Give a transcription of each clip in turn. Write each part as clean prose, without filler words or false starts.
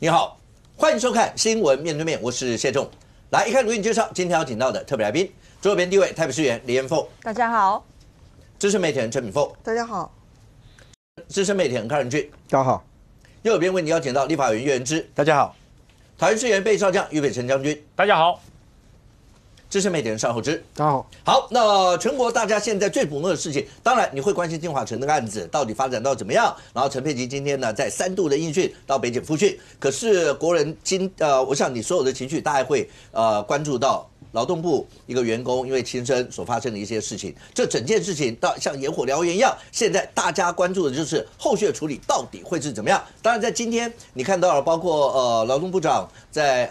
你好，欢迎收看《新闻面对面》，我是谢仲。来，一看如愿介绍，今天要请到的特别来宾，左边第一位台北市议员李彦凤，大家好；资深媒体人陈敏凤，大家好；资深媒体人康仁俊，大家好；右边为你邀请到立法委员岳元之，大家好；桃园市议员备少将俞北辰将军，大家好；资深媒体人尚厚之，大家好。好，那全国大家现在最瞩目的事情，当然你会关心金华城那个案子到底发展到怎么样。然后陈佩琪今天呢，在3度的应讯到北检复讯，可是国人我想你所有的情绪大概会关注到劳动部一个员工因为轻生所发生的一些事情，这整件事情到像野火燎原一样，现在大家关注的就是后续的处理到底会是怎么样。当然，在今天你看到了，包括劳动部长在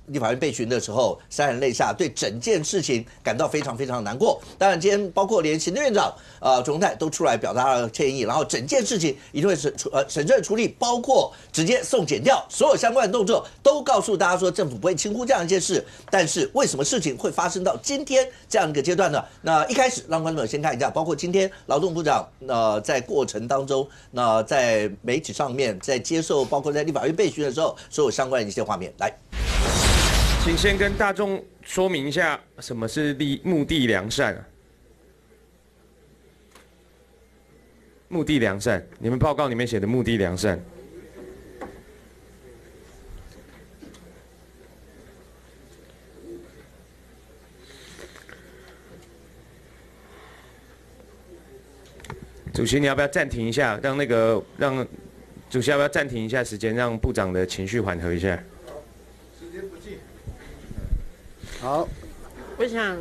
立法院备询的时候潸然泪下，对整件事情感到非常非常难过。当然，今天包括连行政院长卓荣泰都出来表达了歉意，然后整件事情一定会审慎处理，包括直接送检调，所有相关的动作都告诉大家说政府不会轻忽这样一件事。但是为什么事情会发生到今天这样一个阶段呢？那一开始让观众先看一下，包括今天劳动部长在过程当中，在媒体上面在接受，包括在立法院备询的时候，所有相关的一些画面。来，请先跟大众说明一下什么是目的良善啊？目的良善，你们报告里面写的目的良善。主席，你要不要暂停一下，让主席要不要暂停一下时间，让部长的情绪缓和一下？时间不济。好，我想，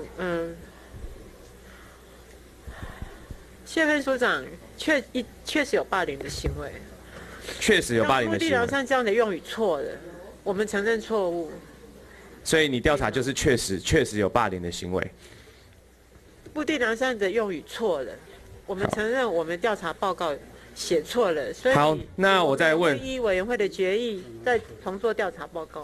谢分署长确实有霸凌的行为，确实有霸凌的行为。目的良善这样的用语错了，我们承认错误。所以你调查就是确实有霸凌的行为。目的良善的用语错了。我们承认我们调查报告写错了，所以好，那我再问第一委员会的决议再重做调查报告。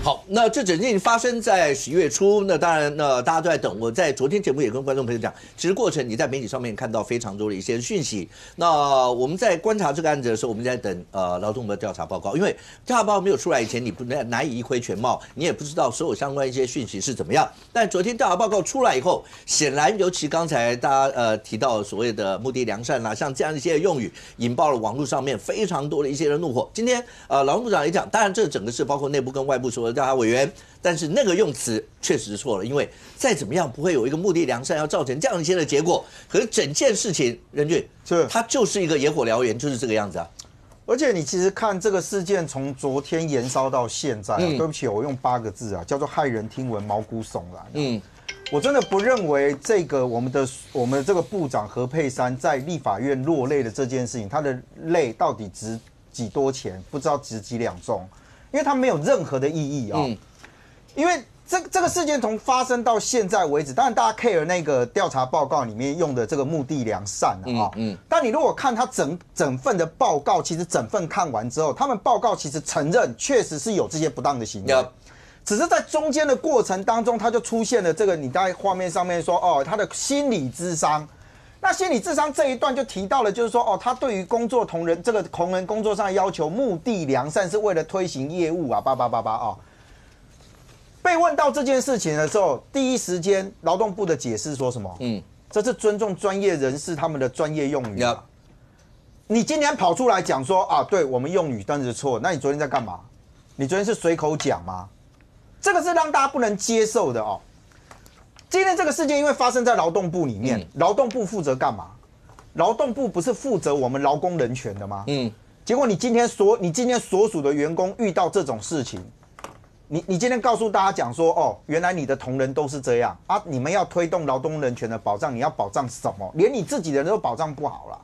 好，那这整件事情发生在11月初，那当然，大家都在等。我在昨天节目也跟观众朋友讲，其实过程你在媒体上面看到非常多的一些讯息。那我们在观察这个案子的时候，我们在等劳动部的调查报告，因为调查报告没有出来以前，你不难以一窥全貌，你也不知道所有相关一些讯息是怎么样。但昨天调查报告出来以后，显然，尤其刚才大家提到所谓的目的良善啦，像这样一些用语，引爆了网络上面非常多的一些的怒火。今天劳动部长也讲，当然这整个是包括内部跟外部所有的调查委员，但是那个用词确实错了，因为再怎么样不会有一个目的良善要造成这样一些的结果。可是整件事情，任俊它就是一个野火燎原，就是这个样子啊。而且你其实看这个事件从昨天延烧到现在，对不起，我用8个字啊，叫做骇人听闻，毛骨悚然。我真的不认为这个我们的这个部长何佩珊在立法院落泪的这件事情，他的泪到底值几多钱？不知道值几两重。因为它没有任何的意义啊、因为这个事件从发生到现在为止，当然大家 care 那个调查报告里面用的这个目的良善但你如果看他整份的报告，其实整份看完之后，他们报告其实承认确实是有这些不当的行为，只是在中间的过程当中，他就出现了这个你在画面上面说他的心理咨商。那心理咨商这一段就提到了，就是说他对于工作同仁工作上的要求，目的良善是为了推行业务啊，8888被问到这件事情的时候，第一时间劳动部的解释说什么？这是尊重专业人士他们的专业用语。你今天跑出来讲说对我们用语当时错，那你昨天在干嘛？你昨天是随口讲吗？这个是让大家不能接受的哦。今天这个事件因为发生在劳动部里面，劳动部负责干嘛？劳动部不是负责我们劳工人权的吗？结果你今天所属的员工遇到这种事情，你今天告诉大家讲说原来你的同仁都是这样啊，你们要推动劳动人权的保障，你要保障什么？连你自己的人都保障不好了。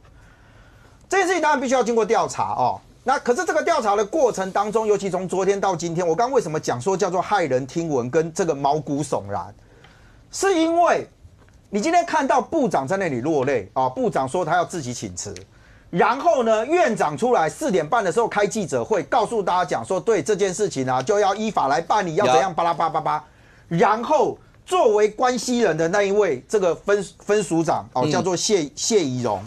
这件事情当然必须要经过调查那可是这个调查的过程当中，尤其从昨天到今天，我刚为什么讲说叫做骇人听闻跟这个毛骨悚然？是因为你今天看到部长在那里落泪部长说他要自己请辞，然后呢，院长出来4点半的时候开记者会，告诉大家讲说，对这件事情就要依法来办理，要怎样巴拉巴拉巴拉。然后作为关系人的那一位这个分署长叫做谢宜荣，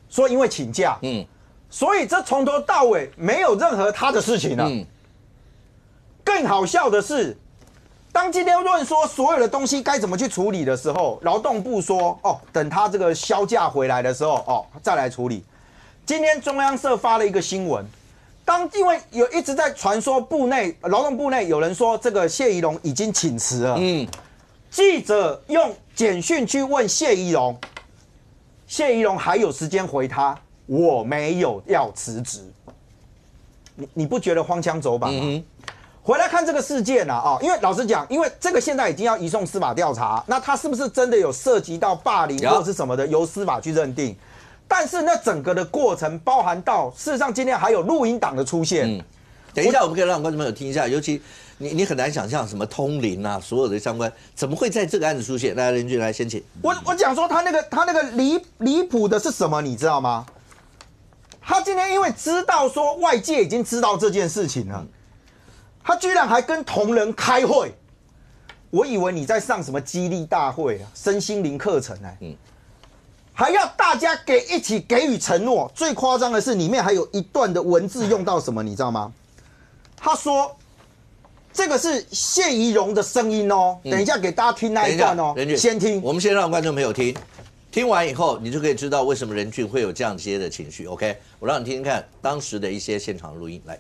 说因为请假，所以这从头到尾没有任何他的事情了。更好笑的是，当今天论说所有的东西该怎么去处理的时候，劳动部说等他这个销假回来的时候再来处理。今天中央社发了一个新闻，因为有一直在传说劳动部内有人说这个谢宜容已经请辞了。记者用简讯去问谢宜容，谢宜容还有时间回他，我没有要辞职。你不觉得荒腔走板吗？回来看这个事件啊，因为老实讲，因为这个现在已经要移送司法调查，那他是不是真的有涉及到霸凌或者是什么的，由司法去认定。但是那整个的过程包含到，事实上今天还有录音档的出现。等一下，我们可以让观众朋友听一下，尤其你很难想象什么通灵啊，所有的相关怎么会在这个案子出现？来，任俊来先请。我讲说他那个离谱的是什么，你知道吗？他今天因为知道说外界已经知道这件事情了。他居然还跟同仁开会，我以为你在上什么激励大会啊、身心灵课程还要大家一起给予承诺。最夸张的是，里面还有一段的文字用到什么，你知道吗？他说，这个是谢宜容的声音哦，等一下给大家听那一段哦，先听。我们先让观众朋友听，听完以后你就可以知道为什么任俊会有这样些的情绪。OK， 我让你听听看当时的一些现场录音，来。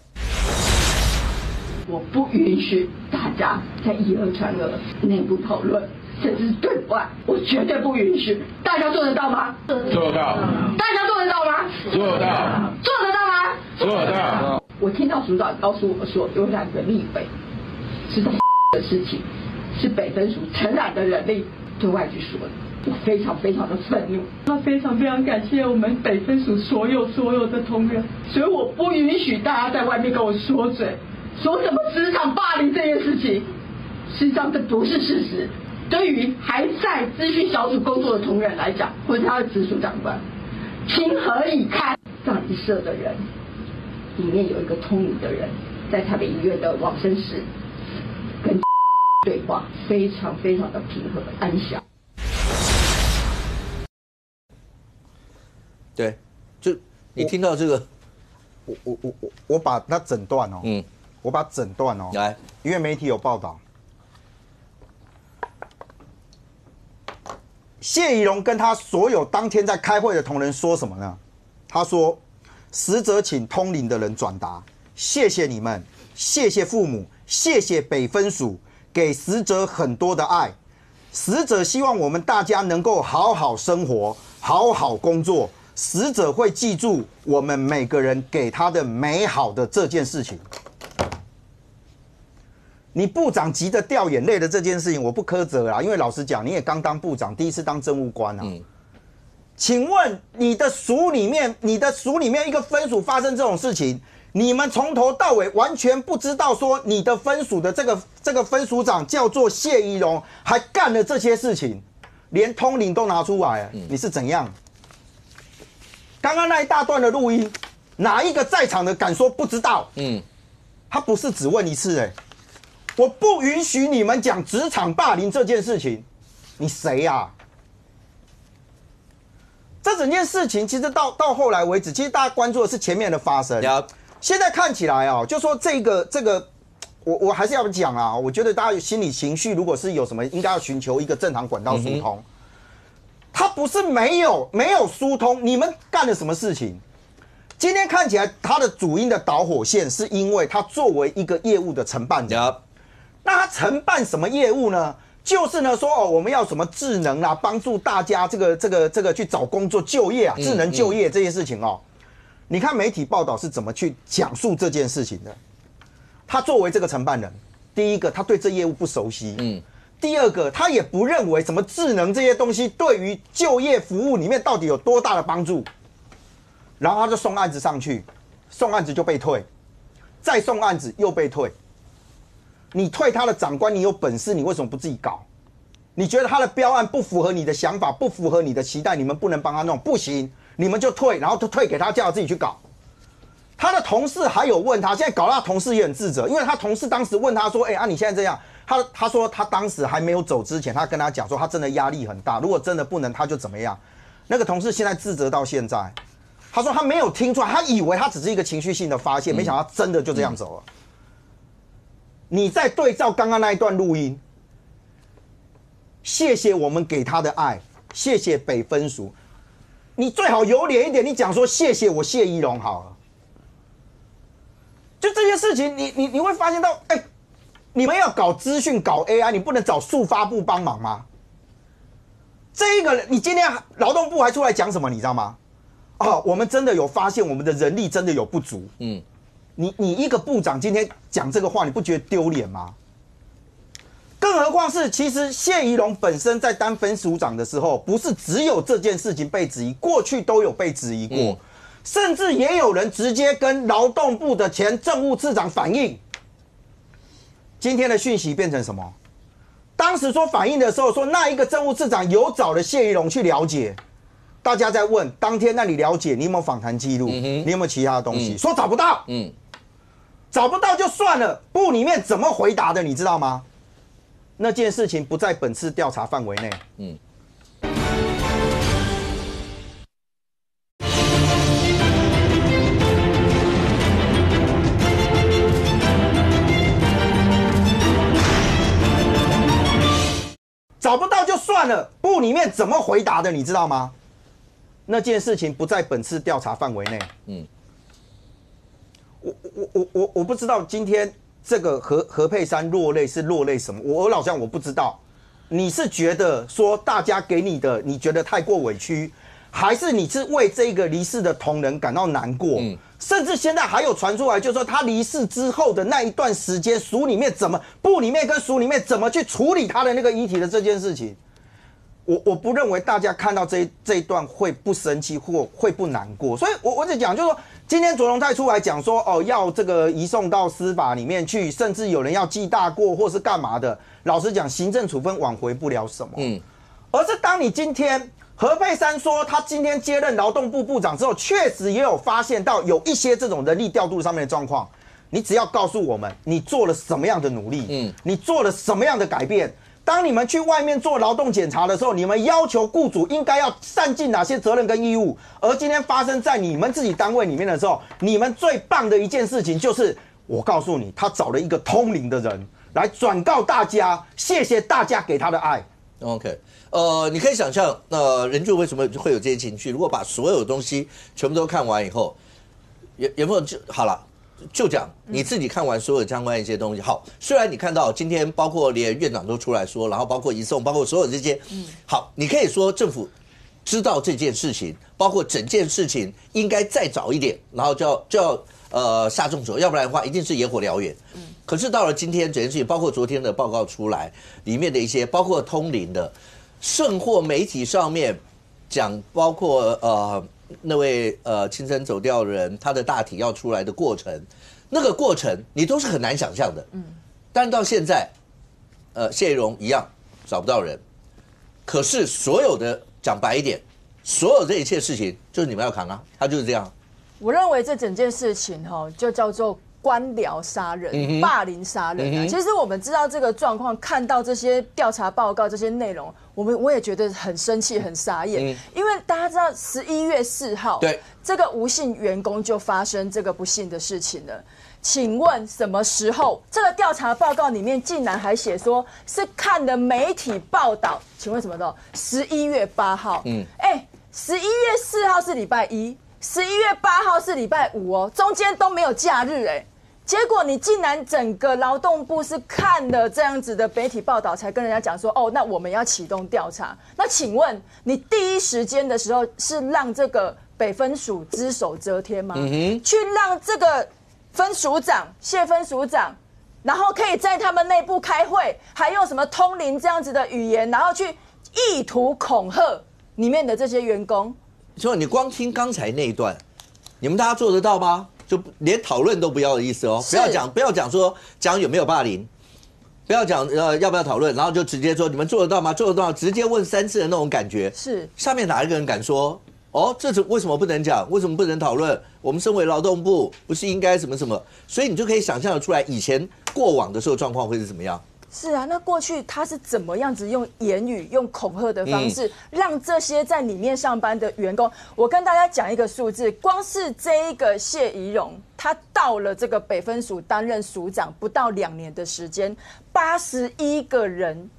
我不允许大家在以讹传讹、内部讨论，甚至是对外，我绝对不允许。大家做得到吗？做得到。大家做得到吗？做得到。做得到吗？做得到。我听到署长告诉我说，有2个立委知道的事情，是北分署承揽的人力对外去说的。我非常非常的愤怒，那非常非常感谢我们北分署所有的同仁，所以我不允许大家在外面跟我说嘴。说什么职场霸凌这件事情，事实上这不是事实。对于还在资讯小组工作的同仁来讲，或者他的直属长官，情何以堪？葬仪社的人里面有一个通灵的人，在台北医院的往生室跟对话，非常非常的平和安详。对，就你听到这个，我把它整段我把整段来，因为媒体有报道，谢宜容跟他所有当天在开会的同仁说什么呢？他说：“死者请通灵的人转达，谢谢你们，谢谢父母，谢谢北分署给死者很多的爱。死者希望我们大家能够好好生活，好好工作。死者会记住我们每个人给他的美好的这件事情。”你部长急得掉眼泪的这件事情，我不苛责啦，因为老实讲，你也刚当部长，第一次当政务官请问你的署里面一个分署发生这种事情，你们从头到尾完全不知道说你的分署的这个分署长叫做谢宜容，还干了这些事情，连通灵都拿出来了，你是怎样？刚刚那一大段的录音，哪一个在场的敢说不知道？他不是只问一次我不允许你们讲职场霸凌这件事情，你谁呀？这整件事情其实到后来为止，其实大家关注的是前面的发生。现在看起来就说这个，我还是要讲啊，我觉得大家心理情绪如果是有什么，应该要寻求一个正常管道疏通。他不是没有疏通，你们干了什么事情？今天看起来他的主因的导火线是因为他作为一个业务的承办人。那他承办什么业务呢？就是呢说我们要什么智能啦，帮助大家这个去找工作就业智能就业这件事情你看媒体报道是怎么去讲述这件事情的？他作为这个承办人，第一个他对这业务不熟悉，第二个他也不认为什么智能这些东西对于就业服务里面到底有多大的帮助，然后他就送案子上去，送案子就被退，再送案子又被退。你退他的长官，你有本事，你为什么不自己搞？你觉得他的标案不符合你的想法，不符合你的期待，你们不能帮他弄，不行，你们就退，然后就退给他，叫他自己去搞。他的同事还有问他，现在搞到他同事也很自责，因为他同事当时问他说：“你现在这样。”他说他当时还没有走之前，他跟他讲说他真的压力很大，如果真的不能，他就怎么样。那个同事现在自责到现在，他说他没有听出来，他以为他只是一个情绪性的发泄，没想到真的就这样走了。你再对照刚刚那一段录音，谢谢我们给他的爱，谢谢北分署，你最好有脸一点，你讲说谢谢我谢宜容好了。就这些事情，你会发现到，你们要搞资讯搞 AI， 你不能找速发部帮忙吗？这一个，你今天劳动部还出来讲什么，你知道吗？我们真的有发现我们的人力真的有不足。你一个部长今天讲这个话，你不觉得丢脸吗？更何况是，其实谢宜容本身在当分署长的时候，不是只有这件事情被质疑，过去都有被质疑过，甚至也有人直接跟劳动部的前政务次长反映。今天的讯息变成什么？当时说反映的时候，说那一个政务次长有找了谢宜容去了解。大家在问，当天那你了解，你有没有访谈记录？你有没有其他的东西？说找不到。找不到就算了，部里面怎么回答的，你知道吗？那件事情不在本次调查范围内。找不到就算了，部里面怎么回答的，你知道吗？那件事情不在本次调查范围内。我不知道今天这个何佩珊落泪是落泪什么，我老实讲我不知道。你是觉得说大家给你的，你觉得太过委屈，还是你是为这个离世的同仁感到难过？甚至现在还有传出来，就是说他离世之后的那一段时间，署里面部里面跟署里面怎么去处理他的那个遗体的这件事情。我不认为大家看到这一段会不生气或会不难过，所以我只讲就是说，今天卓荣泰出来讲说要这个移送到司法里面去，甚至有人要记大过或是干嘛的，老实讲，行政处分挽回不了什么。而是当你今天何佩珊说他今天接任劳动部部长之后，确实也有发现到有一些这种人力调度上面的状况，你只要告诉我们你做了什么样的努力，你做了什么样的改变。当你们去外面做劳动检查的时候，你们要求雇主应该要善尽哪些责任跟义务，而今天发生在你们自己单位里面的时候，你们最棒的一件事情就是，我告诉你，他找了一个通灵的人来转告大家，谢谢大家给他的爱。OK， 你可以想象，人就为什么会有这些情绪？如果把所有东西全部都看完以后，有没有就好了？就讲你自己看完所有相关一些东西。好，虽然你看到今天包括连院长都出来说，然后包括移送，包括所有这些，好，你可以说政府知道这件事情，包括整件事情应该再早一点，然后就要下重手，要不然的话一定是野火燎原。可是到了今天整件事情，包括昨天的报告出来里面的一些，包括通灵的，甚或媒体上面讲，包括那位亲生走掉的人，他的大体要出来的过程，那个过程你都是很难想象的。但到现在，谢宜容一样找不到人，可是所有的讲白一点，所有这一切事情就是你们要扛啊，他就是这样。我认为这整件事情就叫做官僚杀人、霸凌杀人其实我们知道这个状况，看到这些调查报告、这些内容，我也觉得很生气、很傻眼。因为大家知道11月4号，对这个吴姓员工就发生这个不幸的事情了。请问什么时候？这个调查报告里面竟然还写说是看了媒体报道。请问什么时候？11月8号。11月4号是礼拜一，11月8号是礼拜5中间都没有假日结果你竟然整个劳动部是看了这样子的媒体报道，才跟人家讲说那我们要启动调查。那请问你第一时间的时候是让这个北分署只手遮天吗？去让这个分署长谢分署长，然后可以在他们内部开会，还用什么通灵这样子的语言，然后去意图恐吓里面的这些员工。所以你光听刚才那一段，你们大家做得到吗？就连讨论都不要的意思不要讲说讲有没有霸凌，不要讲要不要讨论，然后就直接说你们做得到吗？做得到，直接问3次的那种感觉。是下面哪一个人敢说这是为什么不能讲？为什么不能讨论？我们身为劳动部，不是应该什么什么？所以你就可以想象得出来，以前过往的时候状况会是怎么样。是啊，那过去他是怎么样子用言语、用恐吓的方式，让这些在里面上班的员工？我跟大家讲一个数字，光是这一个谢宜容，他到了这个北分署担任署长不到2年的时间，81个人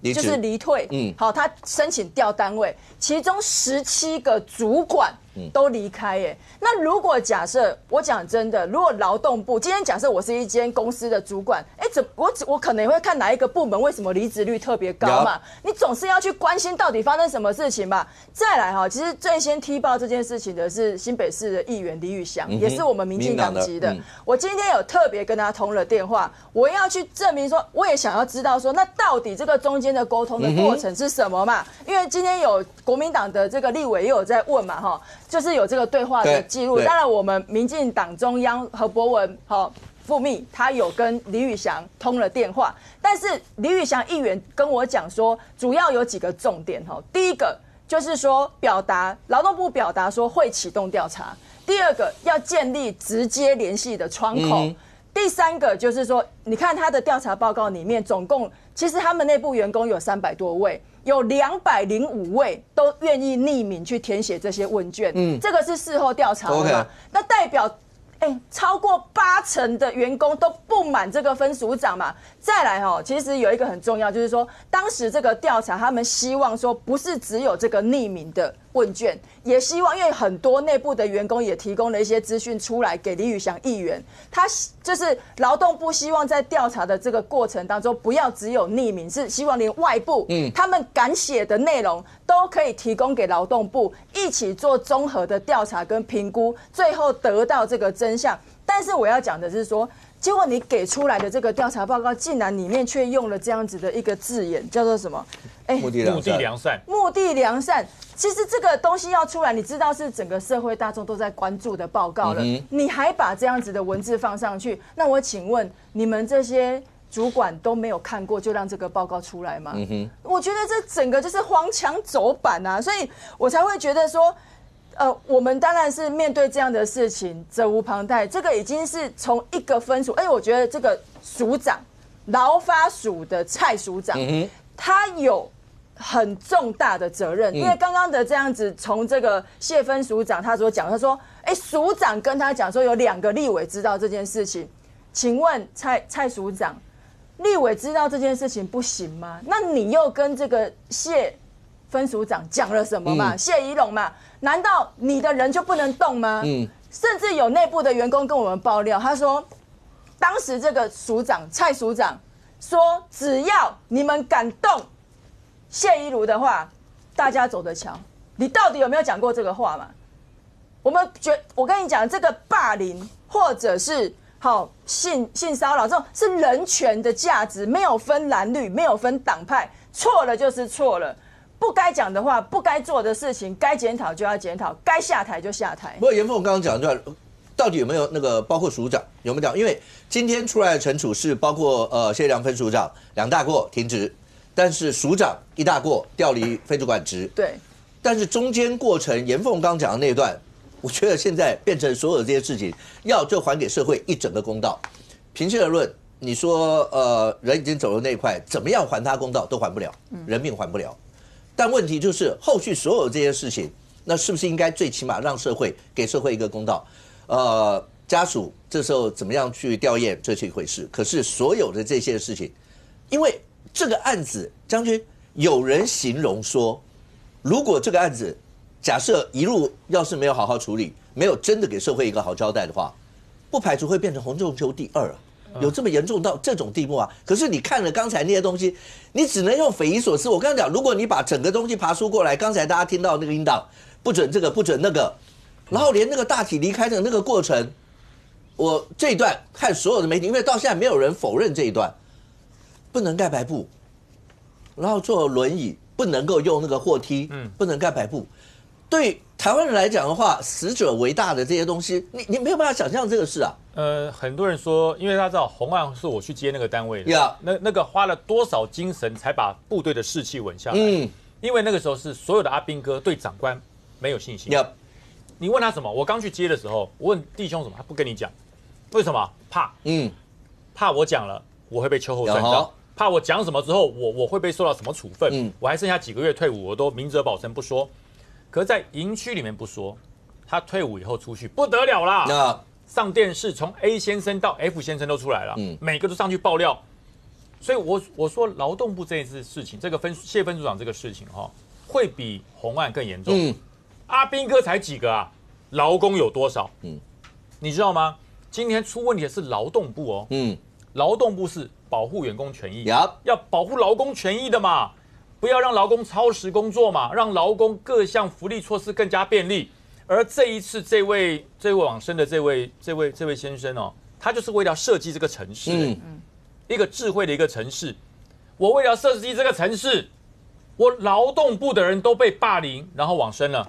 就是离退，好，他申请调单位，其中17个主管都离开，耶。那如果假设我讲真的，如果劳动部今天假设我是一间公司的主管，我可能会看哪一个部门为什么离职率特别高嘛？你总是要去关心到底发生什么事情嘛。再来哈，其实最先踢爆这件事情的是新北市的议员李宇翔，也是我们民进党籍的。我今天有特别跟他通了电话，我要去证明说，我也想要知道说，那到底这个中间的沟通的过程是什么嘛？因为今天有国民党的这个立委也有在问嘛，哈，就是有这个对话的记录。当然，我们民进党中央何博文副秘他有跟李宇翔通了电话，但是李宇翔议员跟我讲说，主要有几个重点哈。第一个就是说，劳动部表达说会启动调查；第二个要建立直接联系的窗口；第三个就是说，你看他的调查报告里面，总共其实他们内部员工有300多位。有205位都愿意匿名去填写这些问卷，这个是事后调查的嘛？那代表，超过80%的员工都不满这个分署长嘛？再来其实有一个很重要，就是说当时这个调查，他们希望说不是只有这个匿名的问卷，也希望，因为很多内部的员工也提供了一些资讯出来给李宇翔议员，他就是劳动部希望在调查的这个过程当中，不要只有匿名，是希望连外部他们敢写的内容都可以提供给劳动部，一起做综合的调查跟评估，最后得到这个真相。但是我要讲的是说，结果你给出来的这个调查报告，竟然里面却用了这样子的一个字眼，叫做什么？目的良善。目的良善。其实这个东西要出来，你知道是整个社会大众都在关注的报告了，你还把这样子的文字放上去，那我请问你们这些主管都没有看过，就让这个报告出来吗？我觉得这整个就是荒腔走板啊，所以我才会觉得说，我们当然是面对这样的事情责无旁贷，这个已经是从一个分署，我觉得这个署长劳发署的蔡署长，他有很重大的责任，因为刚刚的这样子，从这个谢分署长他所讲，他说，署长跟他讲说有2个立委知道这件事情，请问蔡署长，立委知道这件事情不行吗？那你又跟这个谢分署长讲了什么嘛？谢宜容嘛？难道你的人就不能动吗？甚至有内部的员工跟我们爆料，他说，当时这个署长蔡署长说，只要你们敢动谢宜如的话，大家走着瞧。你到底有没有讲过这个话嘛？我跟你讲，这个霸凌或者是性骚扰，这种是人权的价值，没有分蓝绿，没有分党派，错了就是错了。不该讲的话，不该做的事情，该检讨就要检讨，该下台就下台。不过严凤刚刚讲的，到底有没有那个包括署长有没有讲？因为今天出来的惩处是包括谢良分署长2大过停职。但是署长1大过调离非主管职，对。但是中间过程，严凤刚讲的那一段，我觉得现在变成所有的这些事情，就还给社会一整个公道。平心而论，你说人已经走了那一块，怎么样还他公道都还不了，人命还不了。但问题就是后续所有这些事情，那是不是应该最起码让给社会一个公道？家属这时候怎么样去吊唁，这是一回事。可是所有的这些事情，因为这个案子，将军有人形容说，如果这个案子假设一路要是没有好好处理，没有真的给社会一个好交代的话，不排除会变成洪仲丘第2啊，有这么严重到这种地步啊？可是你看了刚才那些东西，你只能用匪夷所思。我刚才讲，如果你把整个东西爬梳过来，刚才大家听到那个音档，不准这个不准那个，然后连那个大体离开的那个过程，我这一段看所有的媒体，因为到现在没有人否认这一段。不能盖白布，然后坐轮椅，不能够用那个货梯，不能盖白布。对台湾人来讲的话，死者为大的这些东西，你没有办法想象这个事啊。很多人说，因为他知道红案是我去接那个单位的，那个花了多少精神才把部队的士气稳下来。因为那个时候是所有的阿兵哥对长官没有信心。你问他什么？我刚去接的时候，我问弟兄什么，他不跟你讲，为什么？怕。怕我讲了。我会被秋后算账，怕我讲什么之后我会被受到什么处分，我还剩下几个月退伍，我都明哲保身不说。可是在营区里面不说，他退伍以后出去不得了啦，上电视从 A 先生到 F 先生都出来了，每个都上去爆料。所以我说劳动部这一次事情，这个谢分署长这个事情会比红案更严重。阿兵哥才几个啊，劳工有多少？你知道吗？今天出问题的是劳动部哦。劳动部是保护员工权益，要保护劳工权益的嘛，不要让劳工超时工作嘛，让劳工各项福利措施更加便利。而这一次这位往生的这位先生哦，他就是为了设计这个城市，一个智慧的一个城市。我为了设计这个城市，我劳动部的人都被霸凌，然后往生了。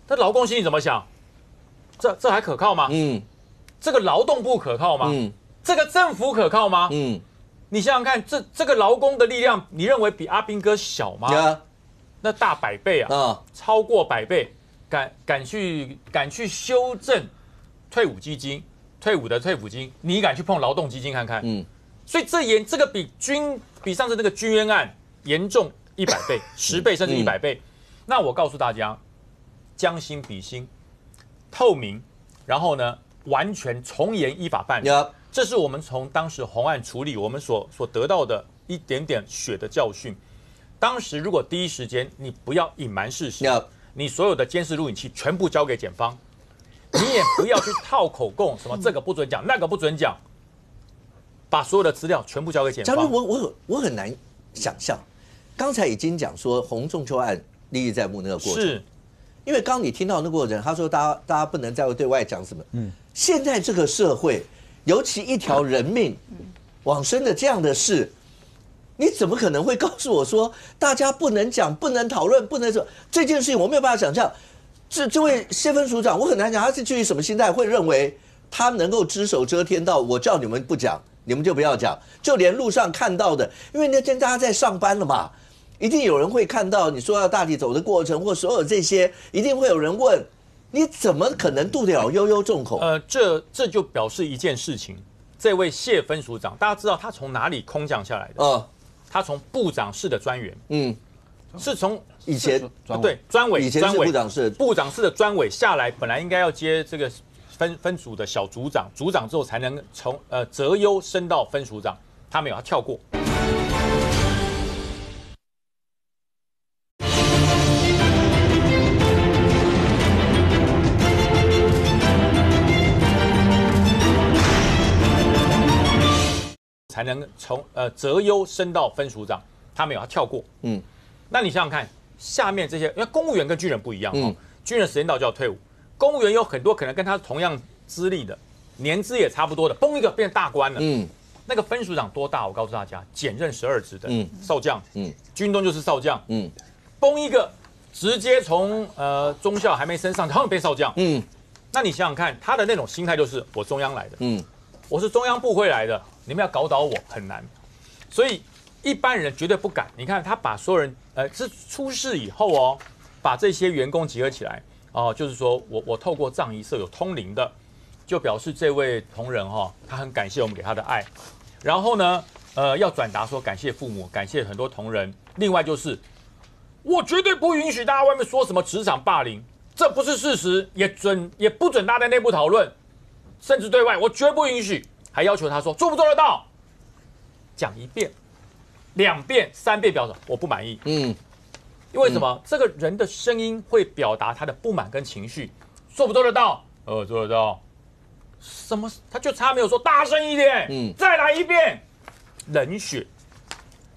那劳工心里怎么想？这还可靠吗？这个劳动部可靠吗？这个政府可靠吗？你想想看，这个劳工的力量，你认为比阿兵哥小吗？那大100倍啊，超过100倍。敢去修正退伍基金，退伍的退伍金，你敢去碰劳动基金看看？所以这个比上次那个军冤案严重100倍、10倍甚至100倍。那我告诉大家，将心比心，透明，然后呢，完全从严依法办理。这是我们从当时红案处理我们所得到的一点点血的教训。当时如果第一时间你不要隐瞒事实，你所有的监视录影器全部交给检方，你也不要去套口供，什么这个不准讲，那个不准讲，把所有的资料全部交给检方。将军，我很难想象，刚才已经讲说洪仲丘案历历在目那个过程，是因为刚你听到那个过程，他说大家不能再对外讲什么。现在这个社会，尤其一条人命往生的这样的事。你怎么可能会告诉我说大家不能讲、不能讨论、不能说这件事情？我没有办法想象。这位谢分署长，我很难讲他是基于什么心态会认为他能够只手遮天到我叫你们不讲，你们就不要讲。就连路上看到的，因为那天大家在上班了嘛，一定有人会看到你说要大体走的过程或所有这些，一定会有人问你怎么可能渡得了悠悠众口？这就表示一件事情，这位谢分署长，大家知道他从哪里空降下来的？他从部长室的专员，是从以前对专委，以前是部长室的专委下来，本来应该要接这个分组的小组长，组长之后才能从择优升到分署长，他没有，他跳过。才能从择优升到分署长，他没有，他跳过。那你想想看，下面这些，因为公务员跟军人不一样，军人时间到就要退伍，公务员有很多可能跟他同样资历的，年资也差不多的，崩一个变成大官了。那个分署长多大？我告诉大家，检任12职的少将，军中就是少将，崩一个直接从中校还没升上，然后变少将。那你想想看，他的那种心态就是我中央来的，我是中央部会来的。你们要搞倒我很难，所以一般人绝对不敢。你看他把所有人，是出事以后把这些员工集合起来，就是说我透过葬仪社有通灵的，就表示这位同仁他很感谢我们给他的爱，然后呢，要转达说感谢父母，感谢很多同仁。另外就是，我绝对不允许大家外面说什么职场霸凌，这不是事实，也不准大家在内部讨论，甚至对外我绝不允许。还要求他说做不做得到，讲1遍、2遍、3遍，表示我不满意。因为什么？这个人的声音会表达他的不满跟情绪。做不做得到？做得到。什么？他就差没有说大声一点，再来1遍。冷血。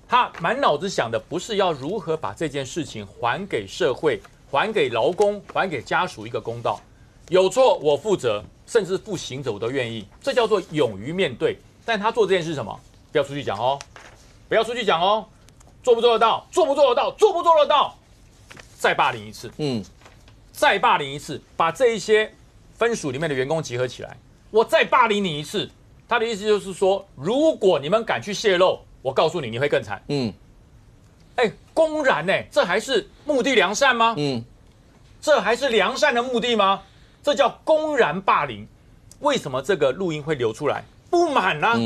他满脑子想的不是要如何把这件事情还给社会、还给劳工、还给家属一个公道。有错我负责。甚至负刑者我都愿意，这叫做勇于面对。但他做这件事是什么？不要出去讲哦，不要出去讲哦。做不做得到？做不做得到？做不做得到？再霸凌一次，再霸凌一次，把这一些分署里面的员工集合起来，我再霸凌你一次。他的意思就是说，如果你们敢去泄露，我告诉你，你会更惨。公然这还是目的良善吗？这还是良善的目的吗？这叫公然霸凌。为什么这个录音会流出来？不满啊！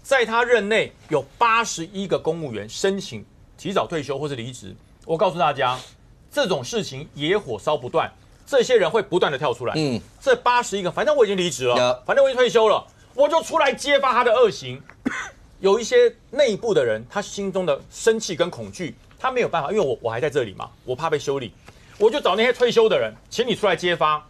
在他任内有81个公务员申请提早退休或是离职。我告诉大家，这种事情野火烧不断，这些人会不断的跳出来。这81个，反正我已经离职了，反正我已经退休了，我就出来揭发他的恶行。有一些内部的人，他心中的生气跟恐惧，他没有办法，因为我还在这里嘛，我怕被修理，我就找那些退休的人，请你出来揭发。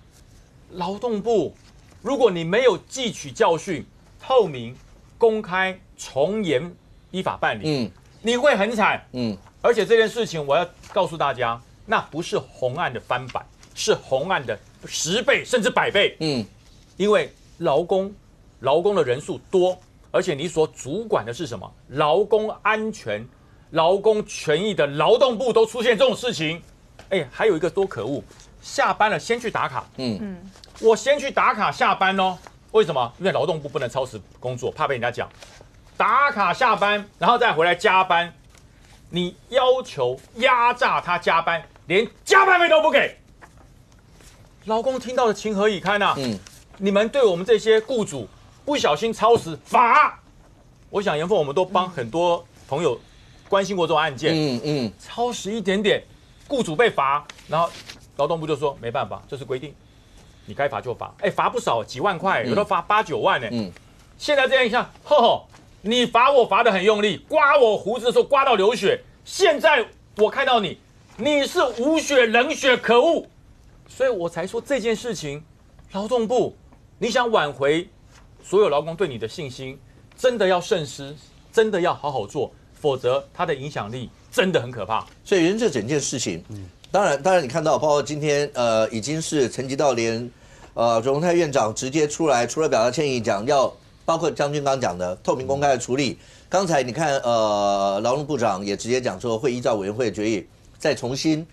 劳动部，如果你没有汲取教训，透明、公开、从严、依法办理，你会很惨。而且这件事情，我要告诉大家，那不是红案的翻版，是红案的10倍甚至100倍。因为劳工的人数多，而且你所主管的是什么？劳工安全、劳工权益的劳动部都出现这种事情，还有一个多可恶，下班了先去打卡。我先去打卡下班哦。为什么？因为劳动部不能超时工作，怕被人家讲。打卡下班，然后再回来加班，你要求压榨他加班，连加班费都不给，劳工听到的情何以堪啊！你们对我们这些雇主不小心超时罚，我想严凤我们都帮很多朋友关心过这种案件。超时一点点，雇主被罚，然后劳动部就说没办法，这是规定。你该罚就罚，罚不少，几万块，有的罚8、9万呢。现在这样一下，你罚我罚得很用力，刮我胡子的时候刮到流血。现在我看到你是无血冷血，可恶！所以我才说这件事情，劳动部，你想挽回所有劳工对你的信心，真的要慎思，真的要好好做，否则它的影响力真的很可怕。所以人这整件事情，当然你看到，包括今天已经是层级到连卓荣泰院长直接出来，除了表达歉意，讲要包括将军刚讲的透明公开的处理。刚才你看劳动部长也直接讲说，会依照委员会的决议再重启，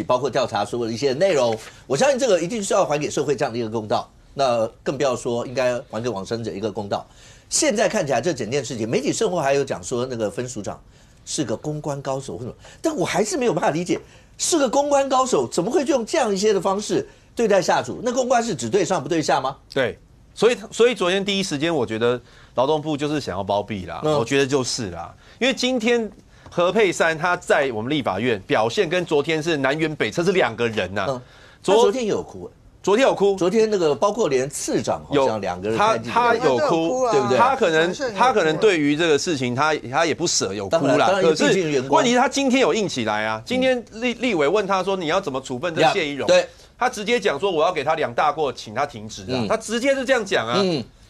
包括调查所有的一些内容。我相信这个一定是要还给社会这样的一个公道，那更不要说应该还给往生者一个公道。现在看起来这整件事情，媒体生活还有讲说那个分署长是个公关高手，为什么？但我还是没有办法理解，是个公关高手怎么会用这样一些的方式对待下属？那公关是只对上不对下吗？对，所以昨天第一时间，我觉得劳动部就是想要包庇啦，我觉得就是啦，因为今天何佩珊他在我们立法院表现跟昨天是南辕北辙，是2个人呐。昨天也有哭，昨天有哭，昨天那个包括连次长好像2个人他有哭，对不对？他可能对于这个事情他也不舍，有哭啦。可是问题是他今天有硬起来啊，今天立委问他说你要怎么处分这谢宜容？对。他直接讲说我要给他2大过，请他停职啊，他直接是这样讲啊。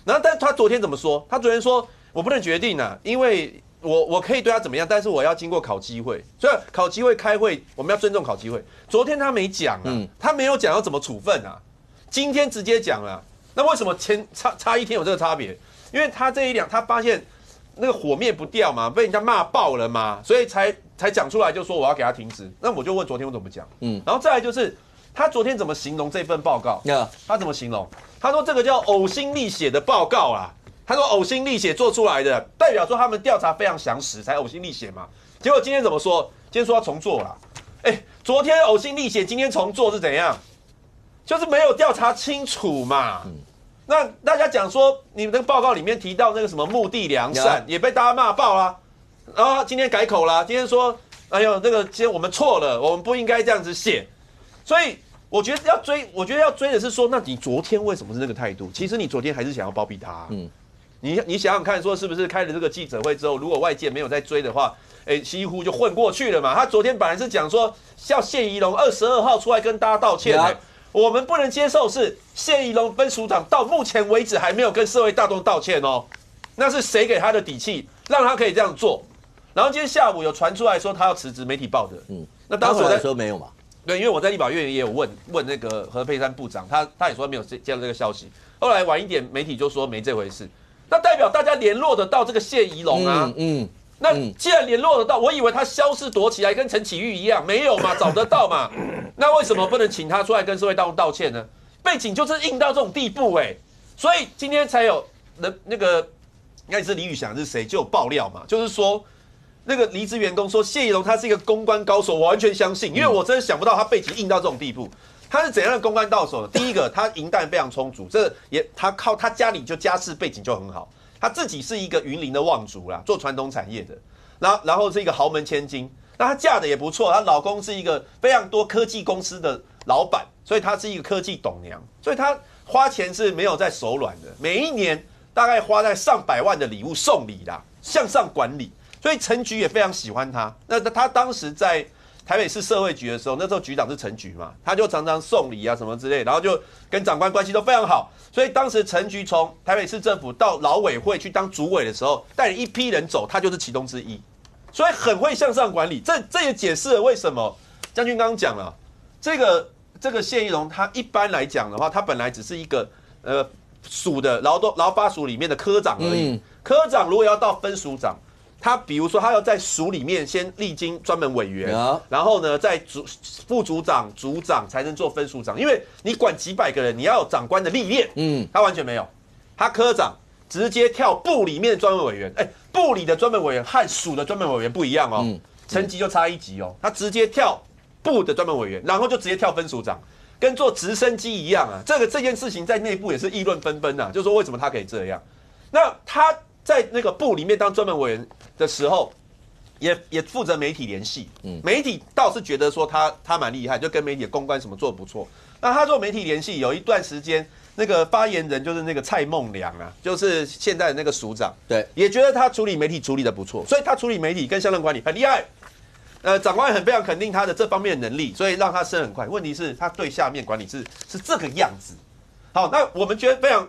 然后但他昨天怎么说？他昨天说我不能决定啊，因为我可以对他怎么样，但是我要经过考纪会，所以考纪会开会，我们要尊重考纪会。昨天他没讲啊，他没有讲要怎么处分啊，今天直接讲了。那为什么差1天有这个差别？因为他他发现那个火灭不掉嘛，被人家骂爆了嘛，所以才讲出来就说我要给他停职。那我就问昨天我怎么讲？然后再来就是。他昨天怎么形容这份报告？他怎么形容？他说这个叫呕心沥血的报告啦。他说呕心沥血做出来的，代表说他们调查非常详实，才呕心沥血嘛。结果今天怎么说？今天说要重做啦。昨天呕心沥血，今天重做是怎样？就是没有调查清楚嘛。那大家讲说，你们那个报告里面提到那个什么目的良善，也被大家骂爆啦。然后今天改口啦，今天说，哎呦，那个今天我们错了，我们不应该这样子写。所以我觉得要追的是说，那你昨天为什么是那个态度？其实你昨天还是想要包庇他。你想想看，说是不是开了这个记者会之后，如果外界没有在追的话，几乎就混过去了嘛。他昨天本来是讲说叫谢宜容22号出来跟大家道歉。我们不能接受是谢宜容分署长到目前为止还没有跟社会大众道歉哦。那是谁给他的底气，让他可以这样做？然后今天下午有传出来说他要辞职，媒体报的。那当时我在说没有嘛？对，因为我在立法院也有问那个何佩珊部长，他也说没有接到这个消息。后来晚一点，媒体就说没这回事。那代表大家联络得到这个谢宜容啊。那既然联络得到，我以为他消失躲起来，跟陈启玉一样，没有嘛，找得到嘛。那为什么不能请他出来跟社会大众道歉呢？背景就是硬到这种地步所以今天才有那个应该是李宇翔是谁就有爆料嘛，就是说。那个离职员工说谢宜容他是一个公关高手，我完全相信，因为我真的想不到他背景硬到这种地步。他是怎样的公关高手呢？第一个，他银弹非常充足，他靠他家里就家世背景就很好。他自己是一个云林的望族啦，做传统产业的，然后是一个豪门千金，那她嫁的也不错，她老公是一个非常多科技公司的老板，所以她是一个科技董娘，所以她花钱是没有在手软的，每一年大概花在上百万的礼物送礼啦，向上管理，所以陈菊也非常喜欢她。那她当时在台北市社会局的时候，那时候局长是陈菊嘛，他就常常送礼啊什么之类，然后就跟长官关系都非常好。所以当时陈菊从台北市政府到劳委会去当主委的时候，带领一批人走，他就是其中之一，所以很会向上管理。这也解释了为什么将军刚刚讲了，这个谢宜荣他一般来讲的话，他本来只是一个署的劳发署里面的科长而已。科长如果要到分署长，他比如说他要在署里面先历经专门委员，然后呢在副组长、组长才能做分署长，因为你管几百个人，你要有长官的历练。他完全没有，他科长直接跳部里面的专门委员。部里的专门委员和署的专门委员不一样哦，层级就差一级哦，他直接跳部的专门委员，然后就直接跳分署长，跟坐直升机一样啊。这件事情在内部也是议论纷纷啊，就是说为什么他可以这样？那他在那个部里面当专门委员的时候，也负责媒体联系。媒体倒是觉得说他蛮厉害，就跟媒体的公关什么做得不错。那他做媒体联系有一段时间，那个发言人就是那个蔡孟良啊，就是现在的那个署长，对，也觉得他处理媒体处理得不错，所以他处理媒体跟相关管理很厉害。长官非常肯定他的这方面的能力，所以让他升很快。问题是，他对下面管理是这个样子。好，那我们觉得非常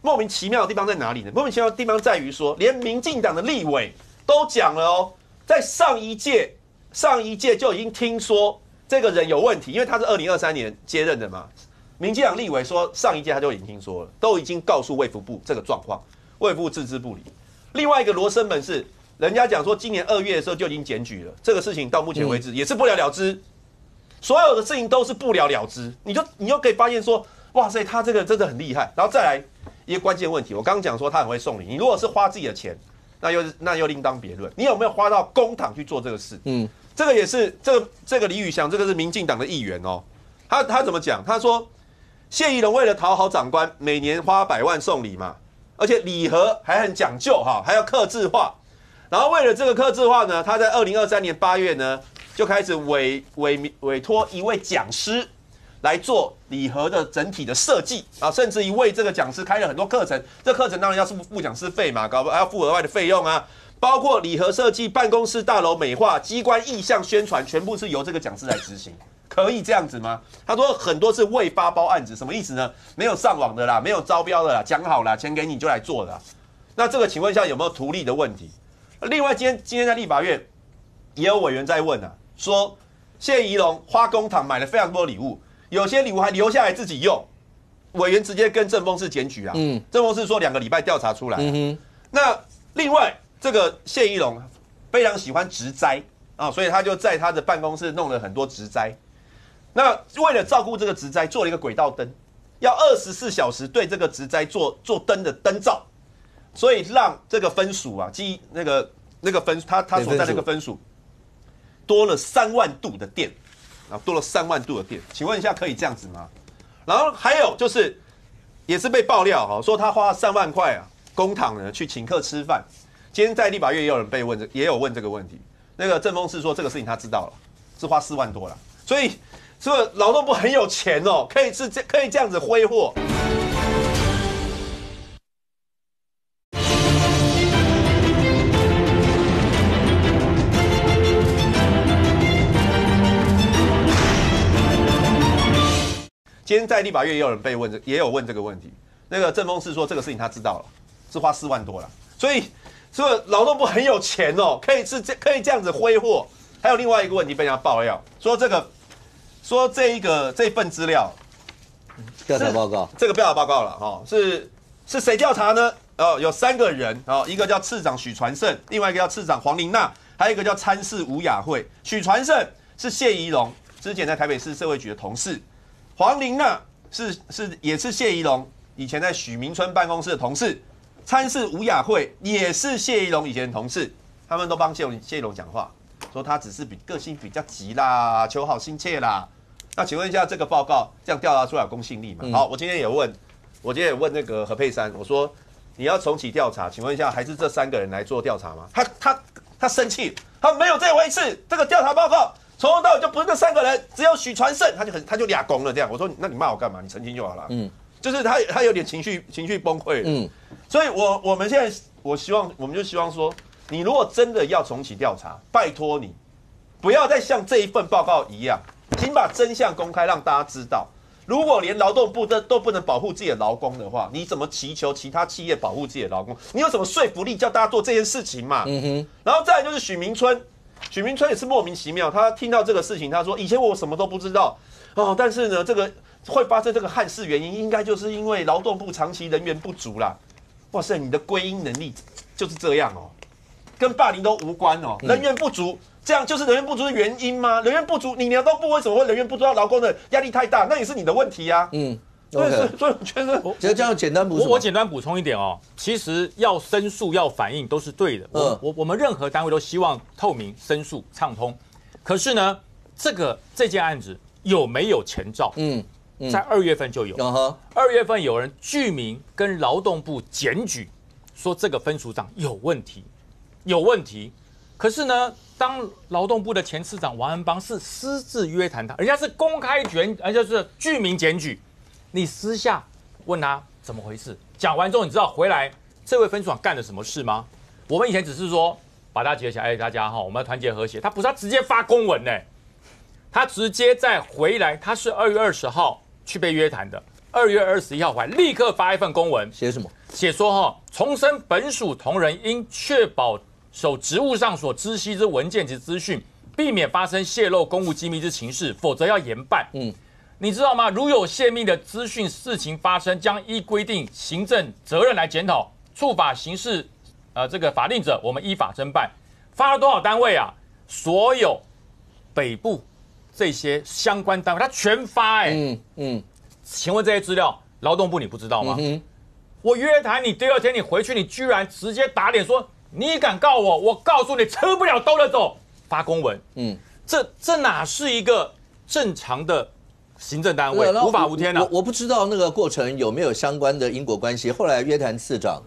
莫名其妙的地方在哪里呢？莫名其妙的地方在于说，连民进党的立委都讲了哦，在上一届就已经听说这个人有问题，因为他是2023年接任的嘛。民进党立委说，上一届他就已经听说了，都已经告诉卫福部这个状况，卫福部置之不理。另外一个罗生门是，人家讲说今年2月的时候就已经检举了，这个事情到目前为止也是不了了之，所有的事情都是不了了之。你就可以发现说，哇塞，他这个真的很厉害。然后再来一个关键问题，我刚刚讲说他很会送礼，你如果是花自己的钱，那又另当别论。你有没有花到公帑去做这个事？这个也是这个李宇翔，这个是民进党的议员哦。他怎么讲？他说谢宜荣为了讨好长官，每年花100万送礼嘛，而且礼盒还很讲究哈，还要客制化。然后为了这个客制化呢，他在2023年8月呢就开始委托一位讲师来做礼盒的整体的设计啊，甚至于为这个讲师开了很多课程。这课程当然要是付讲师费嘛，还要付额外的费用啊，包括礼盒设计、办公室大楼美化、机关意向宣传，全部是由这个讲师来执行。可以这样子吗？他说很多是未发包案子，什么意思呢？没有上网的啦，没有招标的啦，讲好啦，钱给你就来做的。那这个请问一下有没有图利的问题？另外今天在立法院也有委员在问啊，说谢宜荣花公帑买了非常多礼物，有些礼物还留下来自己用，委员直接跟政风室检举啊。政风室说2个礼拜调查出来。那另外这个谢宜荣非常喜欢植栽啊，所以他就在他的办公室弄了很多植栽。那为了照顾这个植栽，做了一个轨道灯，要24小时对这个植栽做灯的灯罩，所以让这个分署啊，那个分他所在那个分署多了3万度的电啊，多了3万度的电。请问一下，可以这样子吗？然后还有就是，也是被爆料哈，说他花3万块啊公帑呢去请客吃饭。今天在立法院也有人被问，也有问这个问题。那个政风室说这个事情他知道了，是花4万多了，所以。这个劳动部很有钱哦，可以这样子挥霍。今天在立法院也有人被问，也有问这个问题。那个政风室说这个事情他知道了，是花4万多了，所以这个劳动部很有钱哦，可以这样子挥霍。还有另外一个问题被人家爆料，说这份资料调查报告，这个调查报告了哈，是谁调查呢？有3个人哦，一个叫次长许传胜，另外一个叫次长黄玲娜，还有一个叫参事吴雅慧。许传胜是谢宜荣之前在台北市社会局的同事，黄玲娜也是谢宜荣以前在许明春办公室的同事，参事吴雅慧也是谢宜荣以前的同事，他们都帮谢宜荣讲话。说他只是个性比较急啦，求好心切啦。那请问一下，这个报告这样调查出来有公信力吗？好，我今天也问那个何佩珊，我说你要重启调查，请问一下，还是这3个人来做调查吗？他生气，他没有这回事。这个调查报告从头到尾就不是这3个人，只有许传胜，他就俩公了这样。我说，那你骂我干嘛？你澄清就好了。就是他有点情绪崩溃了。所以我们现在我们就希望说，你如果真的要重启调查，拜托你不要再像这一份报告一样，请把真相公开，让大家知道。如果连劳动部都不能保护自己的劳工的话，你怎么祈求其他企业保护自己的劳工？你有什么说服力叫大家做这件事情嘛？然后再来就是许明春也是莫名其妙，他听到这个事情，他说以前我什么都不知道哦，但是呢，这个会发生这个憾事原因，应该就是因为劳动部长期人员不足啦。哇塞，你的归因能力就是这样哦，跟霸凌都无关哦，人员不足。这样就是人员不足的原因吗？人员不足，你劳动部为什么会人员不足？劳工的压力太大，那也是你的问题啊。所以我觉得，这样简单补充。我简单补充一点哦，其实要申诉要反映都是对的。我们任何单位都希望透明、申诉畅通。可是呢，这件案子有没有前兆？在2月份就有。2月份有人具名跟劳动部检举，说这个分署长有问题。可是呢，当劳动部的前次长王安邦是私自约谈他，人家是公开人家是具名检举，你私下问他怎么回事，讲完之后，你知道回来这位分署长干了什么事吗？我们以前只是说把大家结起来，大家我们要团结和谐，他不是，他直接发公文呢，他直接再回来，他是2月20号去被约谈的，2月21号回来立刻发一份公文，写什么？写说重申本署同仁应确保守职务上所知悉之文件及资讯，避免发生泄露公务机密之情事，否则要严办。你知道吗？如有泄密的资讯事情发生，将依规定行政责任来检讨，触法刑事这个法令者，我们依法侦办。发了多少单位啊？所有北部这些相关单位，他全发请问这些资料，劳动部你不知道吗？我约谈你第2天，你回去，你居然直接打脸说。你敢告我？我告诉你，吃不了兜着走。发公文，这哪是一个正常的行政单位？无法无天啊！我不知道那个过程有没有相关的因果关系。后来约谈次长，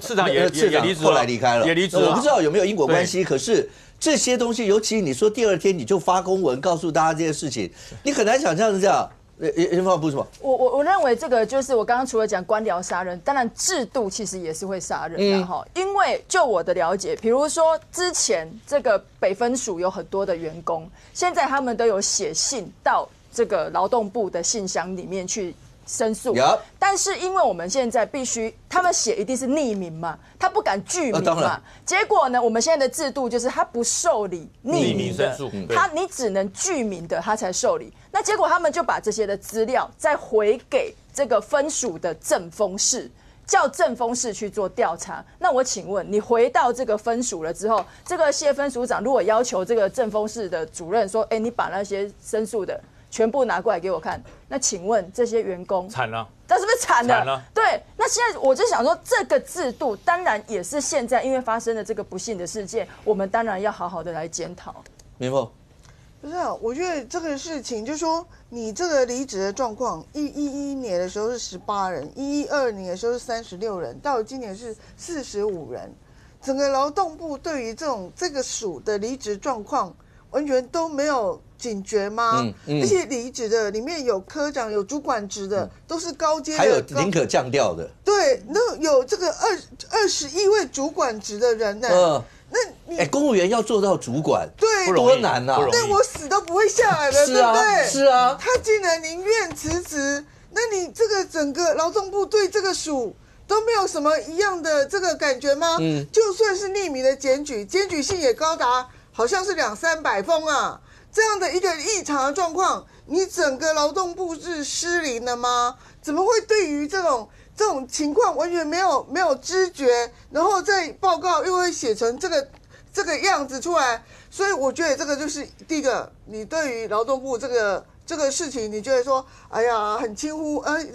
次长也离职，后来离开了，也离职了。我不知道有没有因果关系，可是这些东西，尤其你说第2天你就发公文告诉大家这些事情，你很难想象是这样。严方不是吗？我认为这个就是我刚刚除了讲官僚杀人，当然制度其实也是会杀人的哈。因为就我的了解，比如说之前这个北分署有很多的员工，现在他们都有写信到这个劳动部的信箱里面去申诉，但是因为我们现在必须他们写一定是匿名嘛，他不敢具名嘛。结果呢，我们现在的制度就是他不受理匿名的，你只能具名的他才受理。那结果他们就把这些的资料再回给这个分署的政风室，叫政风室去做调查。那我请问，你回到这个分署了之后，这个谢分署长如果要求这个政风室的主任说，你把那些申诉的全部拿过来给我看，那请问这些员工惨了，那是不是惨了？对，那现在我就想说，这个制度当然也是现在因为发生了这个不幸的事件，我们当然要好好的来检讨。明白？不是啊，我觉得这个事情就是说，你这个离职的状况，11年的时候是18人，12年的时候是36人，到今年是45人，整个劳动部对于这个署的离职状况，完全都没有警觉吗？而且离职的里面有科长、有主管职的，都是高阶的，还有宁可降调的。对，那有这个21位主管职的人呢。那你公务员要做到主管，对，多难啊！对，我死都不会下来的，对不对？是啊，他竟然宁愿辞职，那你这个整个劳动部对这个署都没有什么一样的这个感觉吗？就算是匿名的检举信也高达好像是200-300封啊，这样的一个异常的状况，你整个劳动部是失灵了吗？怎么会对于这种情况完全没有知觉，然后再报告又会写成这个样子出来，所以我觉得这个就是第一个，你对于劳动部这个事情，你觉得说，哎呀，很轻忽，反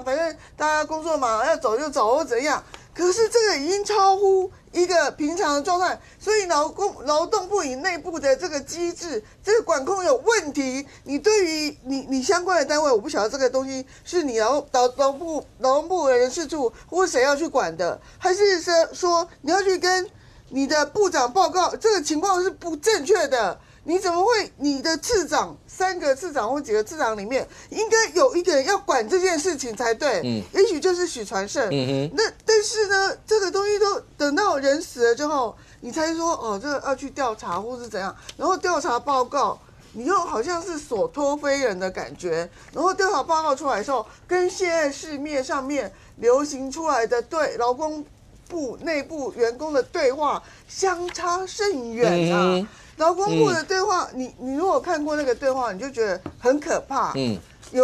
正大家工作嘛，要走就走或怎样，可是这个已经超乎一个平常的状态，所以劳动部以内部的这个机制，这个管控有问题。你对于你相关的单位，我不晓得这个东西是你劳动部的人事处或谁要去管的，还是说你要去跟你的部长报告这个情况是不正确的？你怎么会？你的次长3个次长或几个次长里面，应该有一个人要管这件事情才对。也许就是许传胜。那但是呢，这个东西都等到人死了之后，你才说哦，这个要去调查或是怎样，然后调查报告，你又好像是所托非人的感觉。然后调查报告出来的时候，跟现在市面上面流行出来的对劳工部内部员工的对话相差甚远啊。劳工部的对话，你如果看过那个对话，你就觉得很可怕。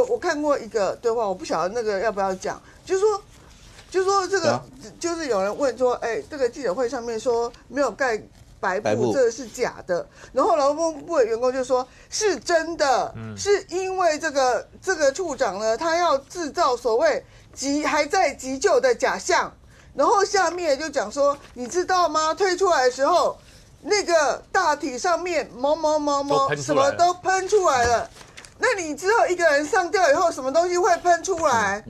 我看过一个对话，我不晓得那个要不要讲，就是说这个就是有人问说，这个记者会上面说没有盖白布，这个是假的。然后劳工部的员工就说是真的，是因为这个处长呢，他要制造所谓还在急救的假象。然后下面就讲说，你知道吗？推出来的时候。那个大体上面某什么都喷出来了，那你知道一个人上吊以后什么东西会喷出来？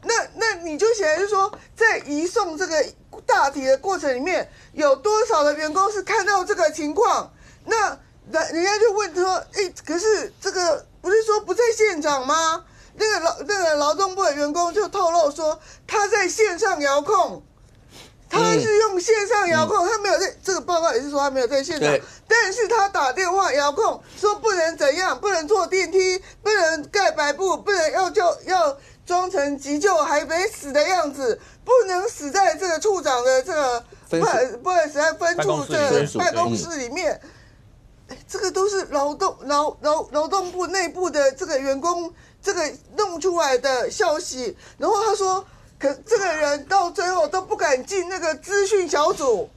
那你就写就说，在移送这个大体的过程里面，有多少的员工是看到这个情况？那人家就问说，可是这个不是说不在现场吗？那个劳动部的员工就透露说，他在线上遥控。他是用线上遥控，他没有在这个报告也是说他没有在现场，但是他打电话遥控说不能怎样，不能坐电梯，不能盖白布，不能要装成急救还没死的样子，不能死在这个处长的这个不能死在分处的办公室里面。这个都是劳动部内部的这个员工这个弄出来的消息，然后他说。可这个人到最后都不敢进那个资讯小组。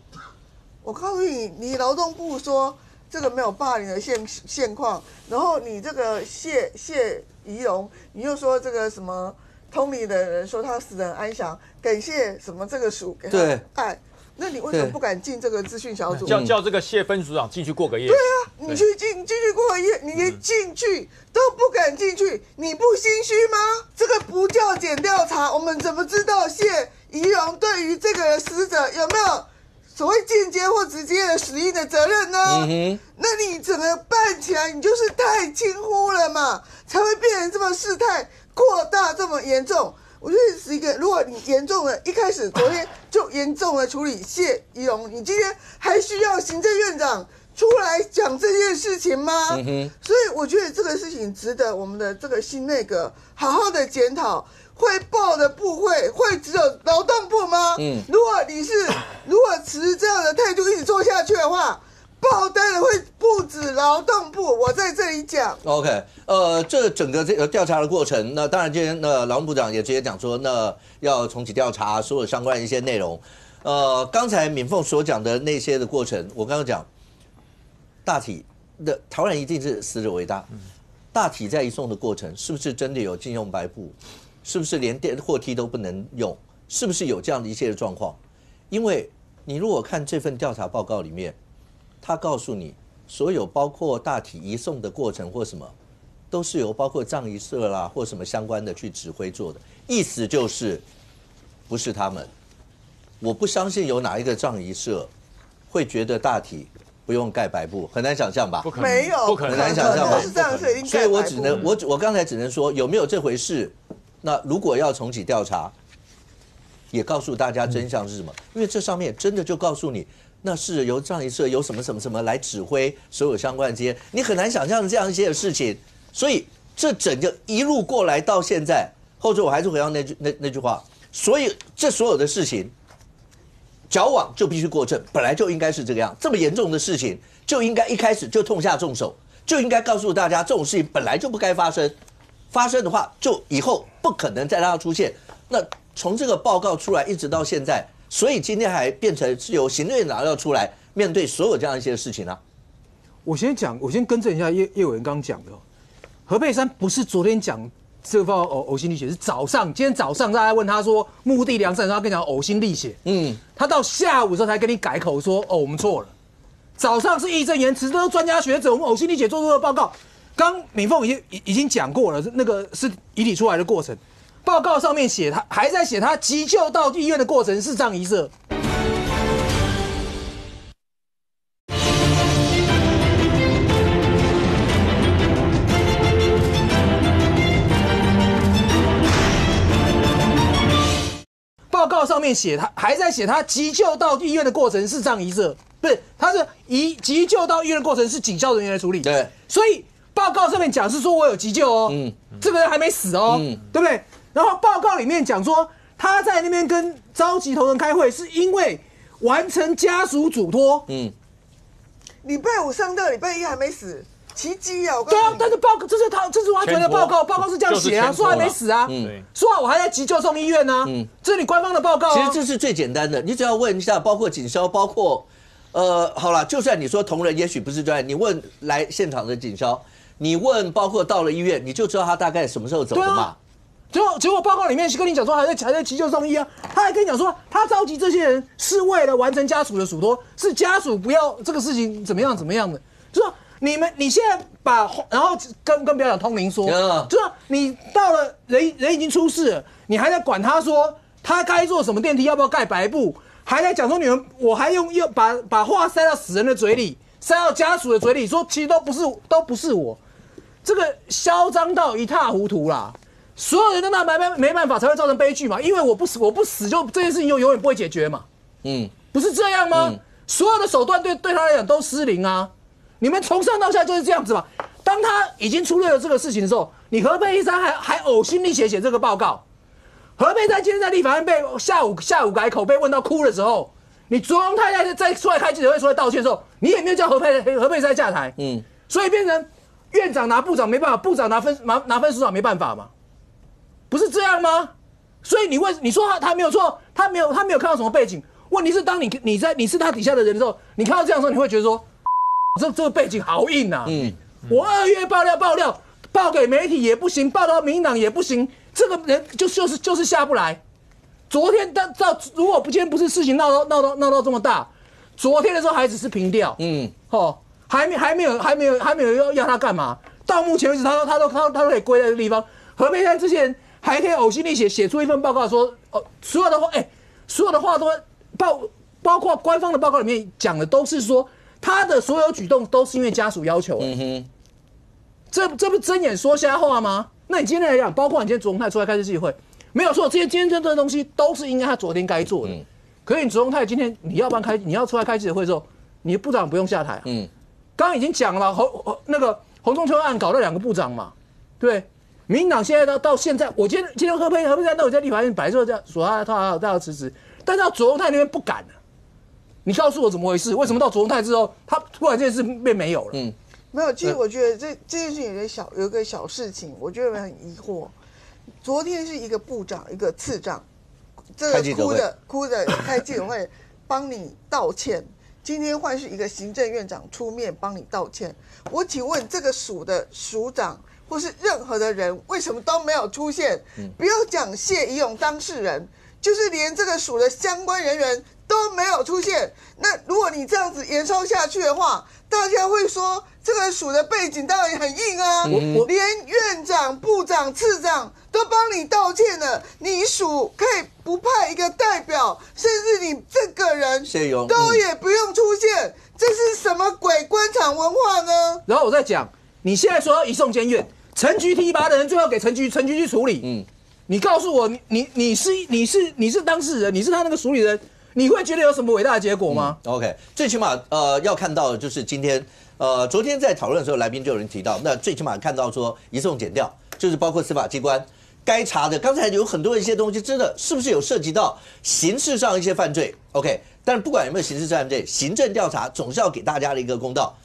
我告诉你，你劳动部说这个没有霸凌的现况，然后你这个谢宜容，你又说这个什么通灵的人说他死得很安详，感谢什么这个署给他爱。那你为什么不敢进这个资讯小组？叫这个谢分署长进去过个夜？对啊，你去进去过个夜，你连进去都不敢进去，你不心虚吗？这个不叫检调查，我们怎么知道谢宜容对于这个死者有没有所谓间接或直接的死因的责任呢？那你整个办起来，你就是太轻忽了嘛，才会变成这么事态扩大这么严重。我觉得是一个，如果你严重了，一开始昨天就严重的处理谢宜容，你今天还需要行政院长出来讲这件事情吗？所以我觉得这个事情值得我们的这个新内阁好好的检讨。会报的部会只有劳动部吗？如果持这样的态度一直做下去的话，报单的会不止劳动部，我在这里讲。OK， 这整个这个调查的过程，那当然今天劳动部长也直接讲说，那要重启调查所有相关的一些内容。刚才敏凤所讲的那些的过程，我刚刚讲，大体的台湾人一定是死者为大，大体在移送的过程，是不是真的有禁用白布？是不是连电货梯都不能用？是不是有这样的一些状况？因为你如果看这份调查报告里面，他告诉你，所有包括大体移送的过程或什么，都是由包括葬仪社啦或什么相关的去指挥做的。意思就是，不是他们。我不相信有哪一个葬仪社会觉得大体不用盖白布，很难想象吧？不可能，没有，不可能，很难想象吧？所以我只能我刚才只能说有没有这回事？那如果要重启调查，也告诉大家真相是什么？因为这上面真的就告诉你。那是由葬仪社有什么来指挥所有相关的这些，你很难想象这样一些的事情。所以这整个一路过来到现在，后者我还是回到那句话，所以这所有的事情，矫枉就必须过正，本来就应该是这个样。这么严重的事情，就应该一开始就痛下重手，就应该告诉大家这种事情本来就不该发生，发生的话就以后不可能再让它出现。那从这个报告出来一直到现在。所以今天还变成是由行政院长要出来面对所有这样一些事情啊。我先更正一下叶委员刚刚讲的，何佩珊不是昨天讲这个报告呕心沥血是今天早上大家问他说目的良善，然后他跟你讲呕心沥血，他到下午的时候才跟你改口说我们错了。早上是义正言辞，都是专家学者，我们呕心沥血做出的报告。刚敏凤已经讲过了，那个是遗体出来的过程，报告上面写他还在写他急救到医院的过程，视障遗色。报告上面写他还在写他急救到医院的过程，视障遗色，不是，他是急救到医院的过程是警消人员来处理，对，所以报告上面讲是说我有急救哦，这个人还没死哦，对不对？然后报告里面讲说他在那边跟召集同仁开会，是因为完成家属嘱托，礼拜五上到礼拜一还没死。奇迹啊！对啊，但是这是完全的报告，报告是这样写啊，说还没死啊，说我还在急救送医院呢，这是你官方的报告。其实这是最简单的，你只要问一下，包括警消，包括好了，就算你说同仁也许不是专业，你问来现场的警消，你问包括到了医院，你就知道他大概什么时候走的嘛。结果报告里面跟你讲说还在急救送医啊，他还跟你讲说他召集这些人是为了完成家属的嘱托，是家属不要这个事情怎么样的，就说。你现在然后跟不要讲通灵说，就说你到了人已经出事了，你还在管他说他该坐什么电梯，要不要盖白布，还在讲说我还用把话塞到死人的嘴里，塞到家属的嘴里，说其实都不是我，这个嚣张到一塌糊涂啦！所有人都没办法才会造成悲剧嘛，因为我不死就这件事情就永远不会解决嘛，不是这样吗？所有的手段对他来讲都失灵啊！你们从上到下就是这样子嘛。当他已经出了这个事情的时候，你何佩珊还呕心沥血写这个报告。何佩珊今天在立法院被下午改口被问到哭的时候，你卓荣泰在出来开记者会出来道歉的时候，你也没有叫何佩珊下台，所以变成院长拿部长没办法，部长拿分署长没办法嘛，不是这样吗？所以你说他没有错，他没有看到什么背景。问题是当你是他底下的人的时候，你看到这样的时候，你会觉得说。这个背景好硬啊！我2月爆料报给媒体也不行，报到民进党也不行，这个人就是下不来。昨天如果今天不是事情闹到这么大，昨天的时候还只是平调，还没有要他干嘛？到目前为止，他都可以归在这个地方。何佩珊之前还可以呕心沥血写出一份报告说，所有的话都包括官方的报告里面讲的都是说。他的所有举动都是因为家属要求，这不是睁眼说瞎话吗？那你今天来讲，包括你今天卓荣泰出来开记者会，没有错，今天这些东西都是应该他昨天该做的。可是你卓荣泰今天你要出来开记者会的时候，你的部长不用下台啊。刚刚已经讲了嘛，那个洪仲丘案搞了2个部长嘛，对，民进党现在到现在，我今天何佩珊都有在立法院摆设这样说他要辞职，但是到卓荣泰那边不敢了。你告诉我怎么回事？为什么到卓荣泰之后，他突然这件事变没有了？没有，其实我觉得这件事情有一个小事情，我觉得很疑惑。昨天是一个部长，一个次长，这个哭的开记者会，帮你道歉。今天换是一个行政院长出面帮你道歉。我请问这个署的署长或是任何的人，为什么都没有出现？不要讲谢宜勇当事人，就是连这个署的相关人员。都没有出现。那如果你这样子延烧下去的话，大家会说这个署的背景当然很硬啊，连院长、部长、次长都帮你道歉了，你署可以不派一个代表，甚至你这个人都也不用出现，这是什么鬼官场文化呢？然后我再讲，你现在说要移送监院，陈局提拔的人最后给陈局去处理。你告诉我，你是当事人，你是他那个署里人。你会觉得有什么伟大的结果吗？OK， 最起码要看到的就是今天昨天在讨论的时候，来宾就有人提到，那最起码看到说移送检调，就是包括司法机关该查的，刚才有很多一些东西，真的是不是有涉及到刑事上一些犯罪 ？OK， 但是不管有没有刑事犯罪，行政调查总是要给大家的一个公道，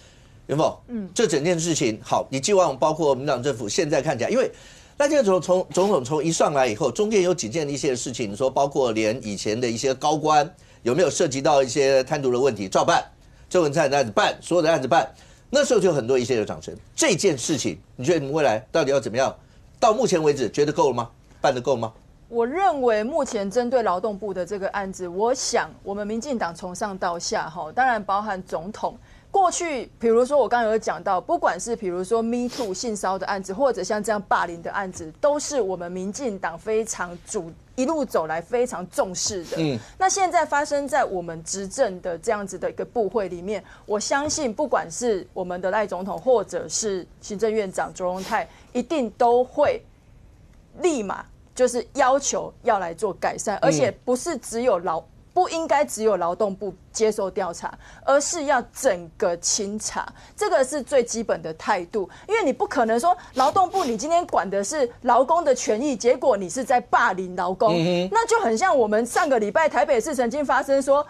有没有？这整件事情好，你寄望包括民党政府现在看起来，因为。那这个总统从一上来以后，中间有几件一些事情，说包括连以前的一些高官有没有涉及到一些贪渎的问题，照办，郑文灿的案子办，所有的案子办，那时候就有很多一些的掌声。这件事情，你觉得你们未来到底要怎么样到目前为止觉得够了吗？办得够吗？我认为目前针对劳动部的这个案子，我想我们民进党从上到下当然包含总统。过去，比如说我刚刚有讲到，不管是比如说 Me Too 性骚的案子，或者像这样霸凌的案子，都是我们民进党非常一路走来非常重视的。那现在发生在我们执政的这样子的一个部会里面，我相信不管是我们的赖总统，或者是行政院长卓荣泰，一定都会立马就是要求要来做改善，而且不是不应该只有劳动部接受调查，而是要整个清查，这个是最基本的态度。因为你不可能说劳动部你今天管的是劳工的权益，结果你是在霸凌劳工，那就很像我们上个礼拜台北市曾经发生说，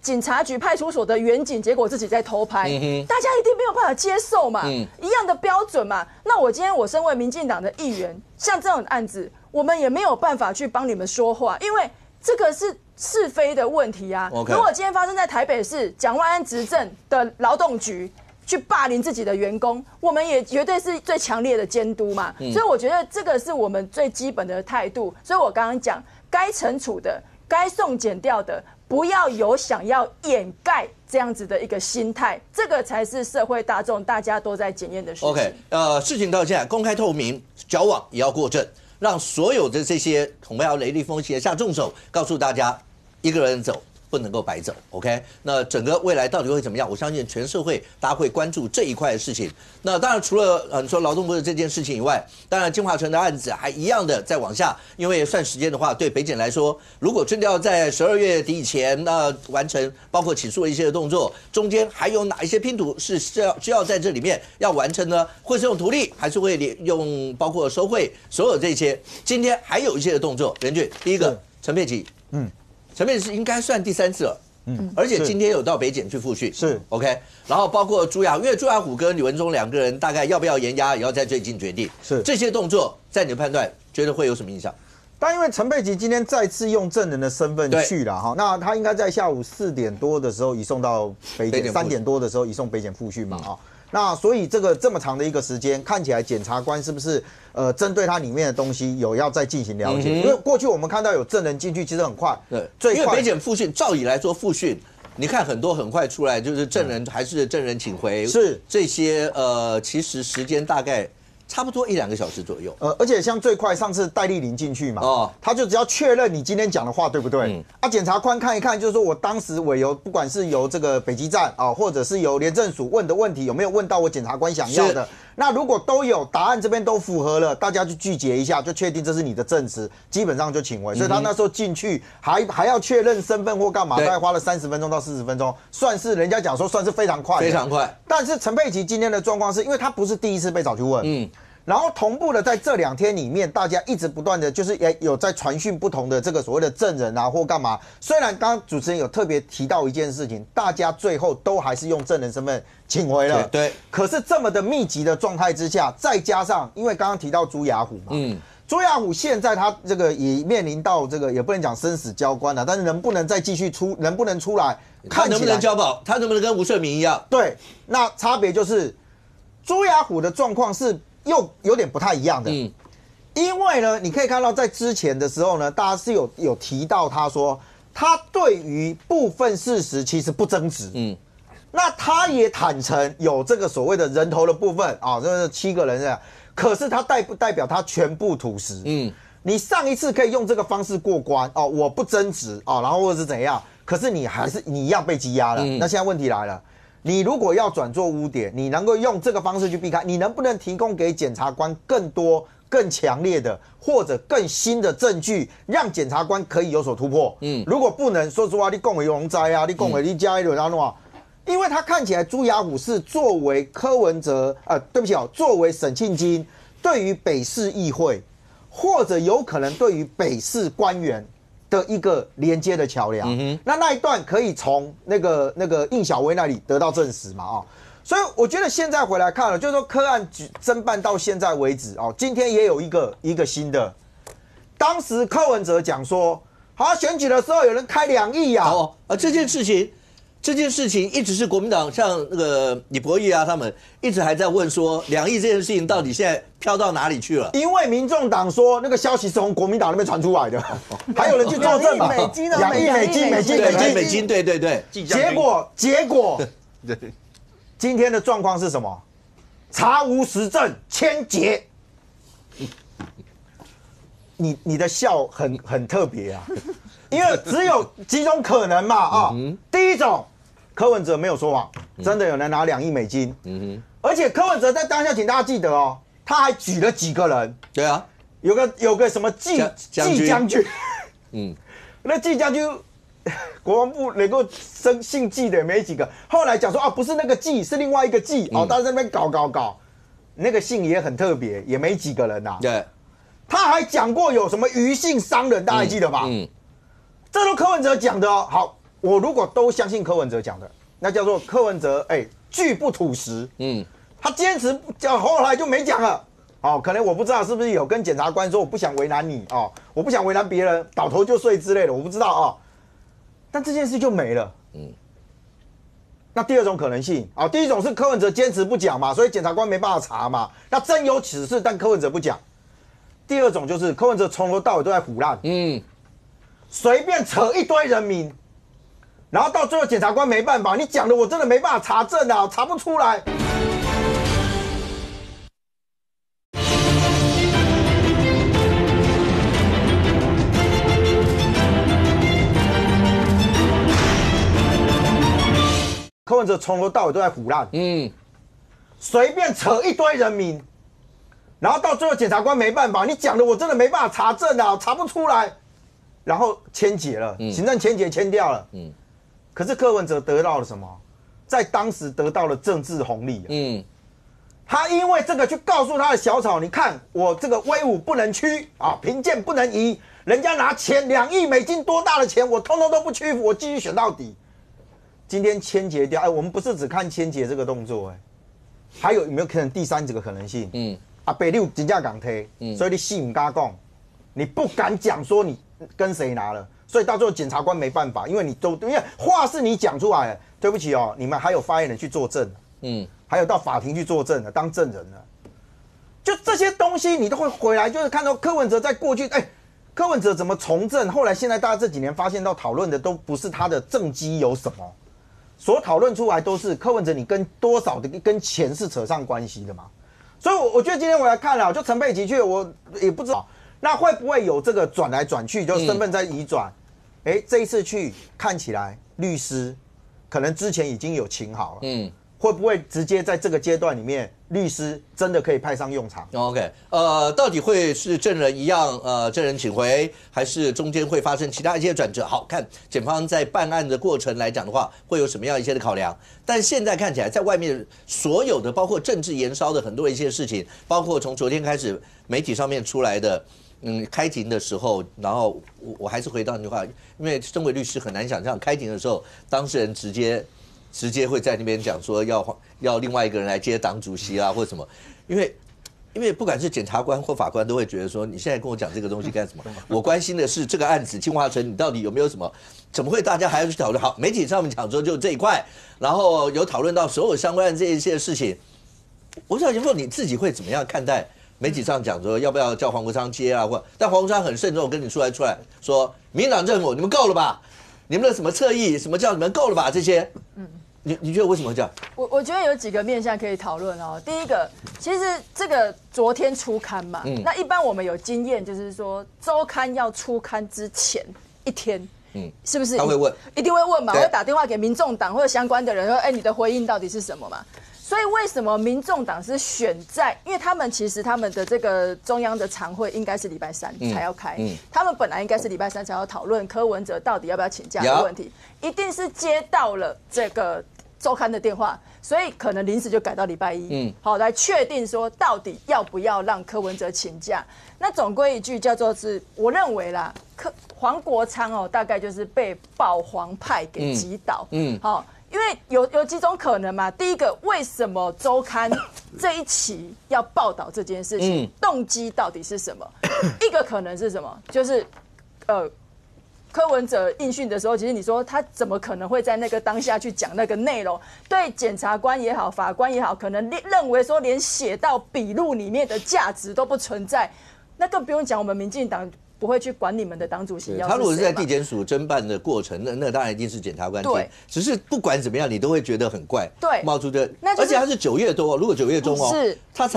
警察局派出所的员警结果自己在偷拍，大家一定没有办法接受嘛，一样的标准嘛。那我今天我身为民进党的议员，像这种案子，我们也没有办法去帮你们说话，因为这个是非的问题啊。如果今天发生在台北市蒋万安执政的劳动局去霸凌自己的员工，我们也绝对是最强烈的监督嘛。所以我觉得这个是我们最基本的态度。所以我刚刚讲，该惩处的、该送检调的，不要有想要掩盖这样子的一个心态，这个才是社会大众大家都在检验的事情。OK， 事情到现在公开透明，矫枉也要过正。让所有的这些恐怕要雷厉风行下重手，告诉大家，一个人走不能够白走 ，OK？ 那整个未来到底会怎么样？我相信全社会大家会关注这一块的事情。那当然，除了你说劳动部的这件事情以外，当然金华城的案子还一样的在往下，因为算时间的话，对北检来说，如果真的要在12月底以前完成，包括起诉的一些动作，中间还有哪一些拼图是需要在这里面要完成呢？会是用图利，还是会用包括收贿，所有这些？今天还有一些的动作，任俊，第一个陈佩琪，陈佩琪是应该算第3次了。而且今天有到北检去复讯，是 OK， 然后包括朱雅，因为朱雅虎跟李文忠两个人大概要不要严押，也要在最近决定。是这些动作，在你的判断，觉得会有什么影响？但因为陈佩琪今天再次用证人的身份去了哈，那他应该在下午4点多的时候移送到北检，3点多的时候移送北检复讯嘛啊。那所以这么长的一个时间，看起来检察官是不是针对它里面的东西有要再进行了解？因为过去我们看到有证人进去，其实很快，对，最快。因为北检复讯照理来说复讯，你看很多很快出来，就是证人还是证人请回，是这些其实时间大概差不多1-2个小时左右。而且像最快上次戴立林进去嘛，他就只要确认你今天讲的话对不对？检察官看一看，就是说我当时委由，不管是由这个北基站或者是由廉政署问的问题有没有问到我检察官想要的？那如果都有，答案这边都符合了，大家就具结一下，就确定这是你的证词，基本上就请回。所以他那时候进去还要确认身份或干嘛，大概花了30分钟到40分钟，算是人家讲说算是非常快，非常快。但是陈佩琪今天的状况是因为他不是第一次被找去问，然后同步的在这2天里面，大家一直不断的就是也有在传讯不同的这个所谓的证人啊或干嘛。虽然刚刚主持人有特别提到一件事情，大家最后都还是用证人身份请回了，对。可是这么的密集的状态之下，再加上因为刚刚提到朱雅虎嘛，朱雅虎现在他这个也面临到这个也不能讲生死交关了，但是能不能再继续能不能出来，他能不能交保，他能不能跟吴顺明一样？对，那差别就是朱雅虎的状况是又有点不太一样的，因为呢，你可以看到在之前的时候呢，大家是有提到他说，他对于部分事实其实不争执，那他也坦诚有这个所谓的人头的部分啊，这是7个人这样，可是他代不代表他全部吐实？你上一次可以用这个方式过关哦，我不争执哦，然后或者是怎样，可是你一样被羁押了，那现在问题来了。你如果要转做污点，你能够用这个方式去避开，你能不能提供给检察官更多、更强烈的或者更新的证据，让检察官可以有所突破？如果不能，说实话，你讲回龙灾啊，你讲回你加一轮啊，弄因为他看起来朱雅虎是作为柯文哲，对不起哦，作为沈庆金对于北市议会，或者有可能对于北市官员的一个连接的桥梁，那一段可以从那个应小薇那里得到证实嘛所以我觉得现在回来看了，就是说柯案侦办到现在为止今天也有一个新的，当时柯文哲讲说，好选举的时候有人开2亿啊，这件事情这件事情一直是国民党像那个李博义啊，他们一直还在问说2亿这件事情到底现在飘到哪里去了？因为民众党说那个消息是从国民党那边传出来的，还有人去作证嘛？2亿美金，对。结果，今天的状况是什么？查无实证，签结。你的笑很特别啊，因为只有几种可能嘛啊。第一种，柯文哲没有说谎，真的有人拿2亿美金。而且柯文哲在当下，请大家记得哦，他还举了几个人。对啊，有个什么季将军，那季将军，国防部能够姓季的也没几个。后来讲说啊，不是那个季，是另外一个季哦，大家在那边搞，那个姓也很特别，也没几个人呐。对，他还讲过有什么余姓商人，大家还记得吧？这都柯文哲讲的哦。好，我如果都相信柯文哲讲的，那叫做柯文哲拒不吐实。他坚持讲，后来就没讲了。哦，可能我不知道是不是有跟检察官说我不想为难你哦，我不想为难别人，倒头就睡之类的，我不知道哦。但这件事就没了。那第二种可能性啊，第一种是柯文哲坚持不讲嘛，所以检察官没办法查嘛。那真有此事，但柯文哲不讲。第二种就是柯文哲从头到尾都在唬烂，随便扯一堆人名，然后到最后检察官没办法，你讲的我真的没办法查证啊，查不出来。柯文哲从头到尾都在唬烂，随便扯一堆人名，然后到最后检察官没办法，你讲的我真的没办法查证啊，查不出来，然后签结了，行政签结签掉了，可是柯文哲得到了什么？在当时得到了政治红利，他因为这个去告诉他的小草，你看我这个威武不能屈啊，贫贱不能移，人家拿钱2亿美金多大的钱，我通通都不屈服，我继续选到底。今天签结掉，我们不是只看签结这个动作，还有没有可能第三个可能性？北六真正敢推，所以你戏唔敢讲，你不敢讲说你跟谁拿了，所以到最后检察官没办法，因为话是你讲出来，对不起哦，你们还有发言人去作证，还有到法庭去作证的，当证人了，就这些东西你都会回来，就是看到柯文哲在过去，柯文哲怎么从政，后来现在大家这几年发现到讨论的都不是他的政绩有什么。所讨论出来都是柯文哲，你跟多少的跟钱是扯上关系的嘛？所以我觉得今天我来看了，就陈佩琪去，我也不知道那会不会有这个转来转去，就身份在移转。这一次去看起来律师可能之前已经有请好了，会不会直接在这个阶段里面，律师真的可以派上用场 ？OK， 到底会是证人一样，证人请回，还是中间会发生其他一些转折？好看检方在办案的过程来讲的话，会有什么样一些的考量？但现在看起来，在外面所有的包括政治延烧的很多一些事情，包括从昨天开始媒体上面出来的。开庭的时候，然后我还是回到那句话，因为身为律师很难想象，开庭的时候当事人直接会在那边讲说要另外一个人来接党主席啊，或什么，因为不管是检察官或法官都会觉得说，你现在跟我讲这个东西干什么？我关心的是这个案子金华城，你到底有没有什么？怎么会大家还要去讨论？好，媒体上面讲说就这一块，然后有讨论到所有相关的这一些事情。我想说你自己会怎么样看待？媒体上讲说要不要叫黄国昌接啊，但黄国昌很慎重跟你出来说，民进党政府你们够了吧？你们的什么侧翼，什么叫你们够了吧？这些，你觉得为什么会这样？我觉得有几个面向可以讨论哦。第一个，其实这个昨天出刊嘛，那一般我们有经验，就是说周刊要出刊之前一天。是不是？他会问，一定会问嘛，会打电话给民众党或者相关的人说，你的回应到底是什么嘛？所以为什么民众党是选在？因为他们其实他们的这个中央的常会应该是礼拜三才要开，他们本来应该是礼拜三才要讨论柯文哲到底要不要请假的问题，一定是接到了这个周刊的电话，所以可能临时就改到礼拜一，好来确定说到底要不要让柯文哲请假。那总归一句叫做是，我认为啦，黄国昌大概就是被保皇派给击倒，好。因为有几种可能嘛，第一个，为什么周刊这一期要报道这件事情，动机到底是什么？一个可能是什么？就是柯文哲应讯的时候，其实你说他怎么可能会在那个当下去讲那个内容？对检察官也好，法官也好，可能认为说连写到笔录里面的价值都不存在，那更不用讲我们民进党不会去管你们的党主席要是谁嘛。他如果是在地检署侦办的过程，那当然一定是检察官听。只是不管怎么样，你都会觉得很怪。对，冒出这，而且他是9月多，如果9月中是他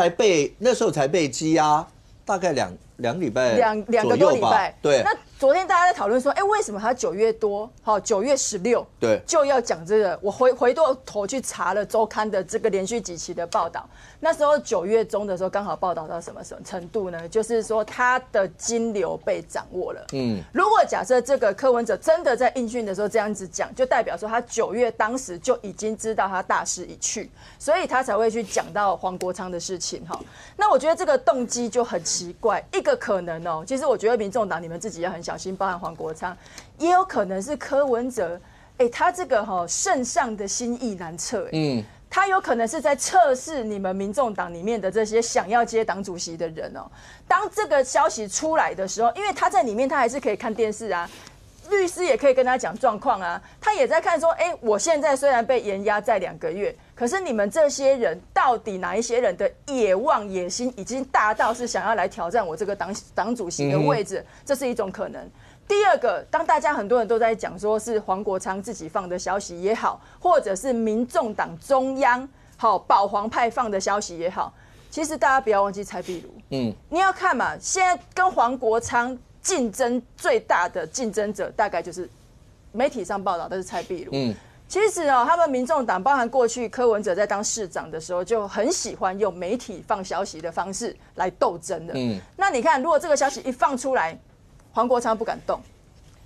那时候才被羁押，大概两礼拜两个多礼拜。对。那昨天大家在讨论说，为什么他9月多，好9月16，对，就要讲这个？我回过头去查了周刊的这个连续几期的报道，那时候9月中的时候，刚好报道到什么程度呢？就是说他的金流被掌握了。如果假设这个柯文哲真的在应讯的时候这样子讲，就代表说他9月当时就已经知道他大势已去，所以他才会去讲到黄国昌的事情哈。那我觉得这个动机就很奇怪，一个可能哦，其实我觉得民众党你们自己要很小心，包含黄国昌，也有可能是柯文哲，他这个圣上的心意难测，他有可能是在测试你们民众党里面的这些想要接党主席的人哦。当这个消息出来的时候，因为他在里面，他还是可以看电视啊。律师也可以跟他讲状况啊，他也在看说，我现在虽然被延押在2个月，可是你们这些人到底哪一些人的野望野心已经大到是想要来挑战我这个党主席的位置，这是一种可能。第二个，当大家很多人都在讲说是黄国昌自己放的消息也好，或者是民众党中央保皇派放的消息也好，其实大家不要忘记蔡壁如，你要看嘛，现在跟黄国昌竞争最大的竞争者大概就是媒体上报道的是蔡壁如。其实他们民众党包含过去柯文哲在当市长的时候，就很喜欢用媒体放消息的方式来斗争的。那你看，如果这个消息一放出来，黄国昌不敢动，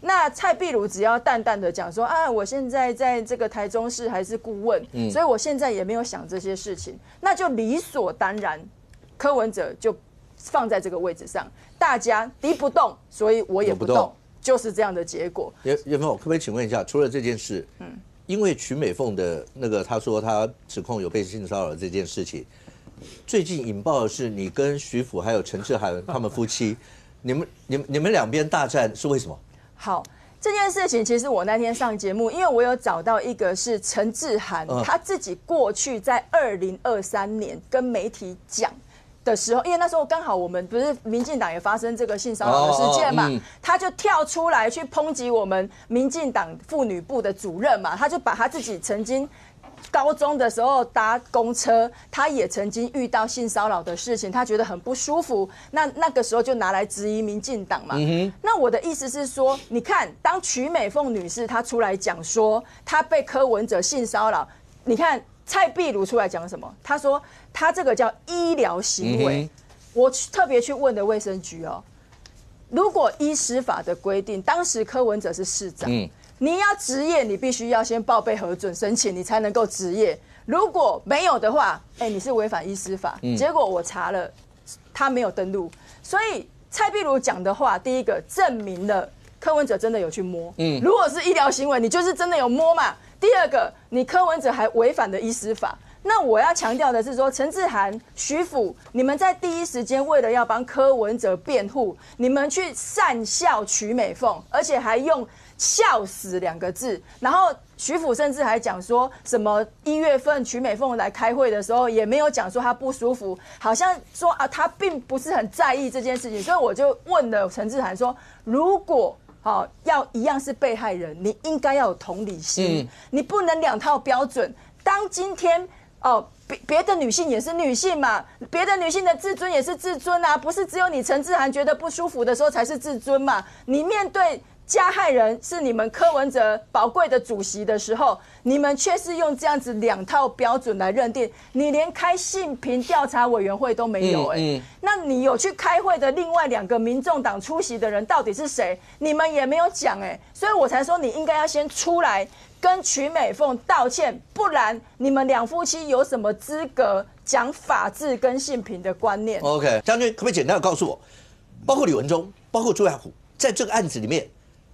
那蔡壁如只要淡淡的讲说我现在在这个台中市还是顾问，所以我现在也没有想这些事情，那就理所当然，柯文哲就放在这个位置上，大家敌不动，所以我也不动，就是这样的结果。袁峰，可不可以请问一下，除了这件事，因为曲美凤的那个他说他指控有被性骚扰这件事情，最近引爆的是你跟徐府还有陈志涵他们夫妻，你们两边大战是为什么？好。这件事情其实我那天上节目，因为我有找到一个是陈志涵，他自己过去在2023年跟媒体讲的时候，因为那时候刚好我们不是民进党也发生这个性骚扰的事件嘛，他就跳出来去抨击我们民进党妇女部的主任嘛，他就把他自己曾经高中的时候搭公车，他也曾经遇到性骚扰的事情，他觉得很不舒服，那个时候就拿来质疑民进党嘛。那我的意思是说，你看，当曲美凤女士她出来讲说她被柯文哲性骚扰，你看蔡壁如出来讲什么？她说她这个叫医疗行为。我特别去问的卫生局哦，如果医师法的规定，当时柯文哲是市长。你要执业，你必须要先报备核准申请，你才能够执业。如果没有的话，你是违反医师法。结果我查了，他没有登录。所以蔡壁如讲的话，第一个证明了柯文哲真的有去摸。如果是医疗行为，你就是真的有摸嘛。第二个，你柯文哲还违反了医师法。那我要强调的是说，陈志涵、徐府，你们在第一时间为了要帮柯文哲辩护，你们去善笑曲美凤，而且还用笑死2个字，然后徐府甚至还讲说什么1月份曲美凤来开会的时候，也没有讲说她不舒服，好像说她并不是很在意这件事情，所以我就问了陈志涵说，如果要一样是被害人，你应该要有同理心，你不能2套标准。当今天别的女性也是女性嘛，别的女性的自尊也是自尊啊，不是只有你陈志涵觉得不舒服的时候才是自尊嘛。你面对加害人是你们柯文哲宝贵的主席的时候，你们却是用这样子2套标准来认定，你连开性平调查委员会都没有那你有去开会的另外2个民众党出席的人到底是谁？你们也没有讲所以我才说你应该要先出来跟曲美凤道歉，不然你们2夫妻有什么资格讲法治跟性平的观念 ？OK， 将军可不可以简单的告诉我，包括李文忠，包括朱亚虎，在这个案子里面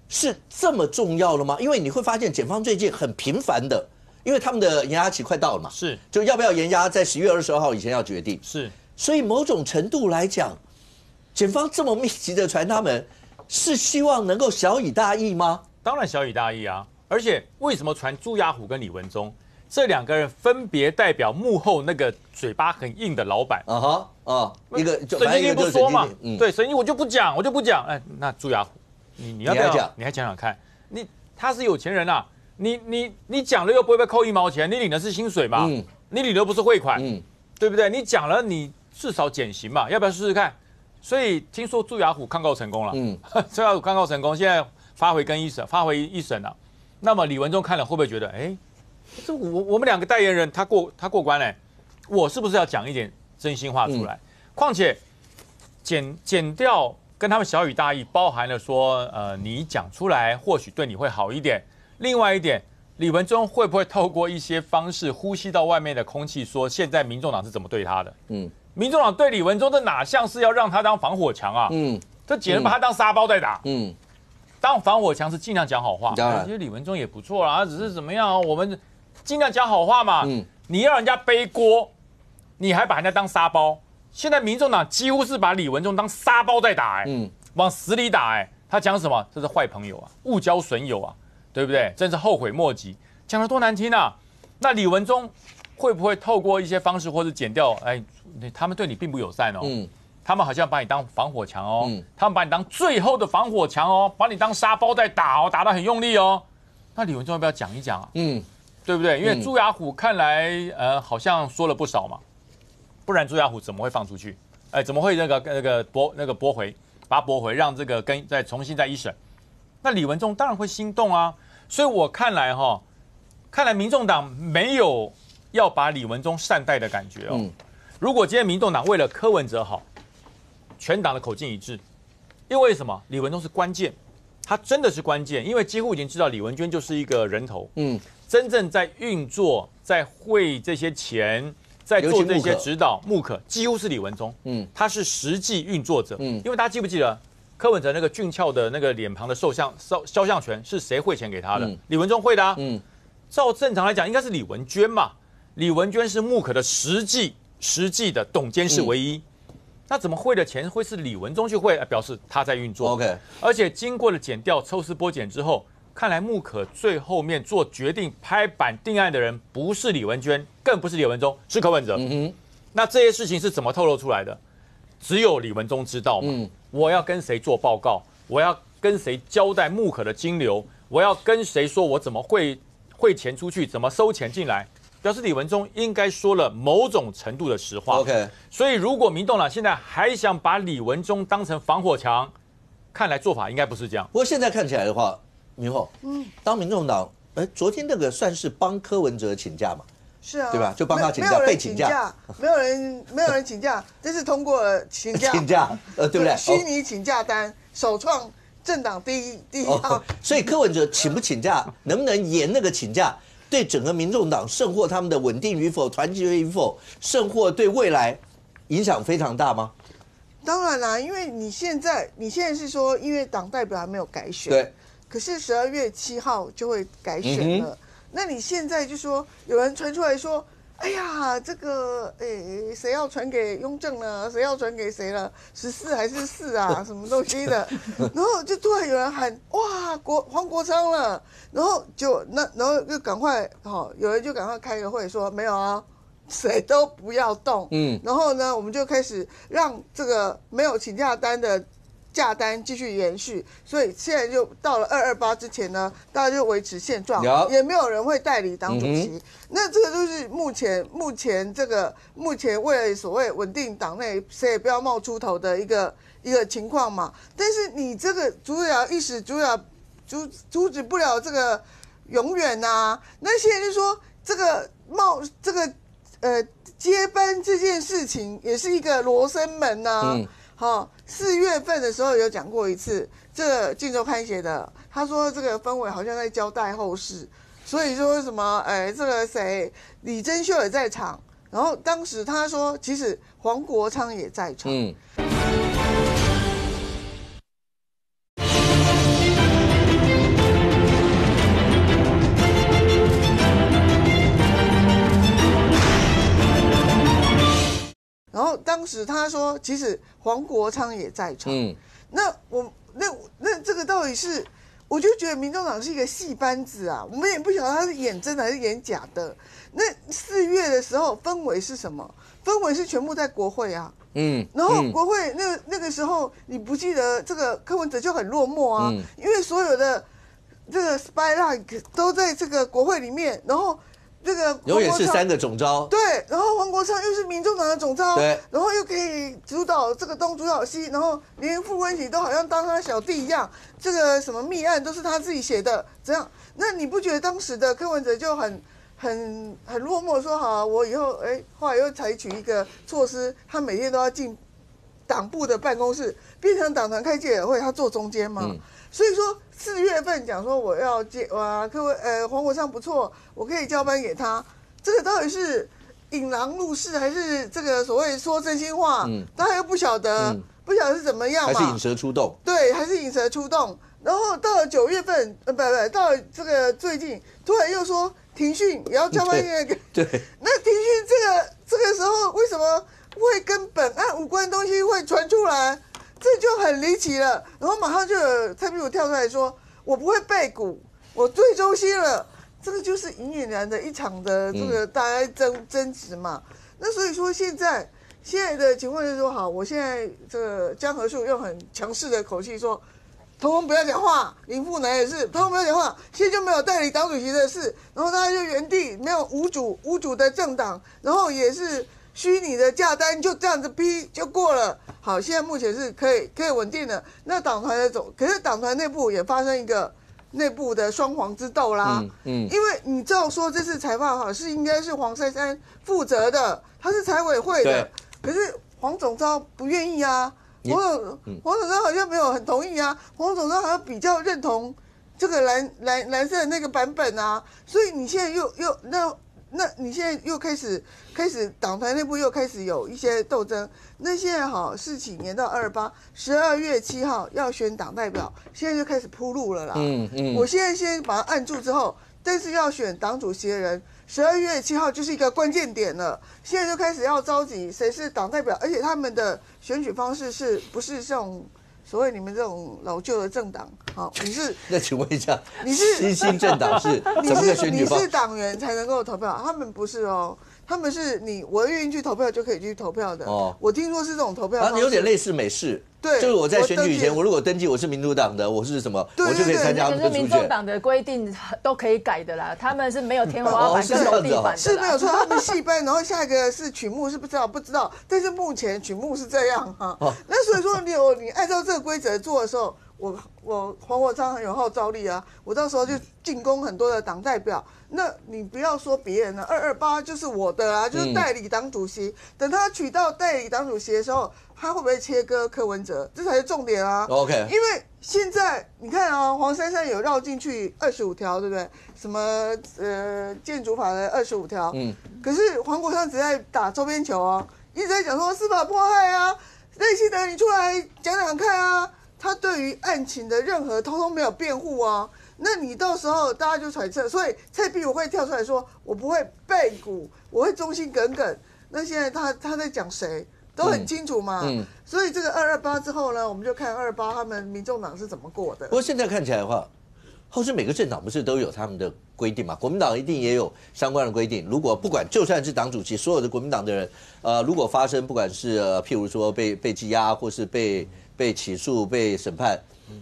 是这么重要了吗？因为你会发现检方最近很频繁的，因为他们的延押期快到了嘛，是就要不要延押，在11月22号以前要决定，是，所以某种程度来讲，检方这么密集的传他们，是希望能够小以大义吗？当然小以大义啊！而且为什么传朱雅虎跟李文忠这2个人分别代表幕后那个嘴巴很硬的老板？一个神经病不说嘛，对，神经我就不讲，哎，那朱雅虎，你要不要？你还讲讲看，他是有钱人啊，你讲了又不会被扣1毛钱，你领的是薪水嘛，你领的不是汇款，对不对？你讲了你至少减刑嘛，要不要试试看？所以听说朱雅虎抗告成功了，朱雅虎抗告成功，现在发回一审了。那么李文忠看了会不会觉得，哎，这我们2个代言人他过关嘞，我是不是要讲一点真心话出来？况且减掉跟他们小以大义，包含了说，你讲出来或许对你会好一点。另外一点，李文忠会不会透过一些方式呼吸到外面的空气，说现在民众党是怎么对他的？民众党对李文忠这哪像是要让他当防火墙啊？这简直把他当沙包在打。当防火墙是尽量讲好话，其实李文忠也不错啦，只是怎么样，我们尽量讲好话嘛。你要人家背锅，你还把人家当沙包。现在民众党几乎是把李文忠当沙包在打，往死里打，他讲什么？这是坏朋友啊，误交损友啊，对不对？真是后悔莫及，讲得多难听啊！那李文忠会不会透过一些方式，或者减掉？他们对你并不友善哦。他们好像把你当防火墙哦，他们把你当最后的防火墙哦，把你当沙包在打哦，打得很用力哦。那李文忠要不要讲一讲啊？对不对？因为朱雅虎看来好像说了不少嘛，不然朱雅虎怎么会放出去？怎么会那个驳回，把它驳回，让这个再重新再一审？那李文忠当然会心动啊。所以我看来民众党没有要把李文忠善待的感觉哦。如果今天民众党为了柯文哲好，全党的口径一致，因为什么？李文忠是关键，他真的是关键，因为几乎已经知道李文娟就是一个人头，真正在运作、在汇这些钱、在做这些指导、幕可，几乎是李文忠，他是实际运作者，因为大家记不记得柯文哲那个俊俏的那个脸庞的肖像权是谁汇钱给他的？李文忠汇的啊，照正常来讲应该是李文娟嘛，李文娟是幕可的实际的董监事唯一。那怎么汇的钱会是李文忠去汇？表示他在运作。OK， 而且经过了检调、抽丝剥茧之后，看来幕可最后面做决定、拍板定案的人不是李文娟，更不是李文忠，是柯文哲。那这些事情是怎么透露出来的？只有李文忠知道嘛。我要跟谁做报告？我要跟谁交代幕可的金流？我要跟谁说我怎么汇钱出去，怎么收钱进来？表示李文忠应该说了某种程度的实话。OK， 所以如果民众党现在还想把李文忠当成防火墙，看来做法应该不是这样。不过现在看起来的话，明后，当民众党，昨天那个算是帮柯文哲请假嘛？是啊，对吧？就帮他请假，被请假，没有人请假，这是通过了请假，对不对？虚拟请假单，首创政党第一号。所以柯文哲请不请假，能不能延那个请假？对整个民众党甚或他们的稳定与否、团结与否，甚或对未来影响非常大吗？当然啦，因为你现在是说，因为党代表还没有改选，对，可是12月7号就会改选了。那你现在就说有人传出来说，哎呀，这个谁要传给雍正呢？谁要传给谁了？14还是4啊？什么东西的？然后就突然有人喊哇，黄国昌了，然后然后就赶快有人就赶快开个会说没有啊，谁都不要动。然后呢，我们就开始让这个没有请假单的假单继续延续，所以现在就到了228之前呢，大家就维持现状，也没有人会代理党主席。那这个就是目前为了所谓稳定党内谁也不要冒出头的一个情况嘛。但是你这个阻止不了这个永远啊。那现在就说这个接班这件事情也是一个罗生门呐。4月份的时候有讲过一次，这个《镜周刊》写的，他说这个氛围好像在交代后事，所以说什么，这个谁李珍秀也在场，然后当时他说，其实黄国昌也在场。然后当时他说，其实黄国昌也在场。那那这个到底是？我就觉得民众党是一个戏班子啊，我们也不晓得他是演真的还是演假的。那4月的时候氛围是什么？氛围是全部在国会啊，然后国会那个时候，你不记得这个柯文哲就很落寞啊，因为所有的这个 spyline 都在这个国会里面，然后这个永远是3个总召，对，然后黄国昌又是民众党的总召，对，然后又可以主导这个东主导西，然后连傅昆萁都好像当他小弟一样，这个什么密案都是他自己写的，这样，那你不觉得当时的柯文哲就很落寞，说好，我以后后来又采取一个措施，他每天都要进党部的办公室，变成党团开记者会，他坐中间嘛，所以说4月份讲说我要黄国昌不错，我可以交班给他，这个到底是引狼入室还是这个所谓说真心话？大家又不晓得，不晓得是怎么样嘛？还是引蛇出洞？对，还是引蛇出洞。然后到了9月份，到了这个最近，突然又说庭训也要交班给对，那庭训这个时候为什么会跟本案无关的东西会传出来？这就很离奇了。然后马上就有蔡壁如跳出来说：“我不会背股，我对中心了。”这个就是隐隐然的一场的这个大家争执嘛。那所以说现在的情况就是说，好，我现在这个江河树用很强势的口气说。通通不要讲话，林富南也是，通通不要讲话，现在就没有代理党主席的事，然后大家就原地没有无主的政党，然后也是虚拟的价单，就这样子批就过了。好，现在目前是可以稳定的。那党团的可是党团内部也发生一个内部的双黄之斗啦。因为你照说这次财报是应该是黄珊珊负责的，他是财委会的，可是黄总召不愿意啊。黄总召好像没有很同意啊，黄总召好像比较认同这个蓝色的那个版本啊，所以你现在又那你现在又开始党团内部又开始有一些斗争，那现在好事情延到12月7号要选党代表，现在就开始铺路了啦。我现在先把它按住之后，但是要选党主席的人。12月7号就是一个关键点了，现在就开始要召集谁是党代表，而且他们的选举方式是不是这种所谓你们这种老旧的政党？好，你是那请问一下，你是新政党是怎么个选举方式？你是党员才能够投票，他们不是哦。他们是我愿意去投票就可以去投票的。我听说是这种投票方式，有点类似美式。对，就是我在选举以前，我如果登记我是民主党的，我是什么，我就可以参加他们的初选。可是民众党的规定都可以改的啦，他们是没有天花板跟楼地板的。是没有错，他们戏班，然后下一个是曲目是不知道，但是目前曲目是这样哈。那所以说你按照这个规则做的时候，我黄国昌很有号召力啊，我到时候就进攻很多的党代表。那你不要说别人了，228就是我的啊，就是代理党主席。等他取到代理党主席的时候，他会不会切割柯文哲？这才是重点啊。OK， 因为现在你看啊，黄珊珊有绕进去25条，对不对？什么建筑法的25条，可是黄国昌只在打周边球啊，一直在讲说司法迫害啊，赖清德你出来讲看啊，他对于案情的任何通通没有辩护啊。那你到时候大家就揣测，所以蔡壁如会跳出来说，我不会背股，我会忠心耿耿。那现在他在讲谁，都很清楚嘛。所以这个228之后呢，我们就看228他们民众党是怎么过的。不过现在看起来的话，后续每个政党不是都有他们的规定嘛？国民党一定也有相关的规定。如果不管就算是党主席，所有的国民党的人，如果发生不管是譬如说被羁押，或是被起诉、被审判。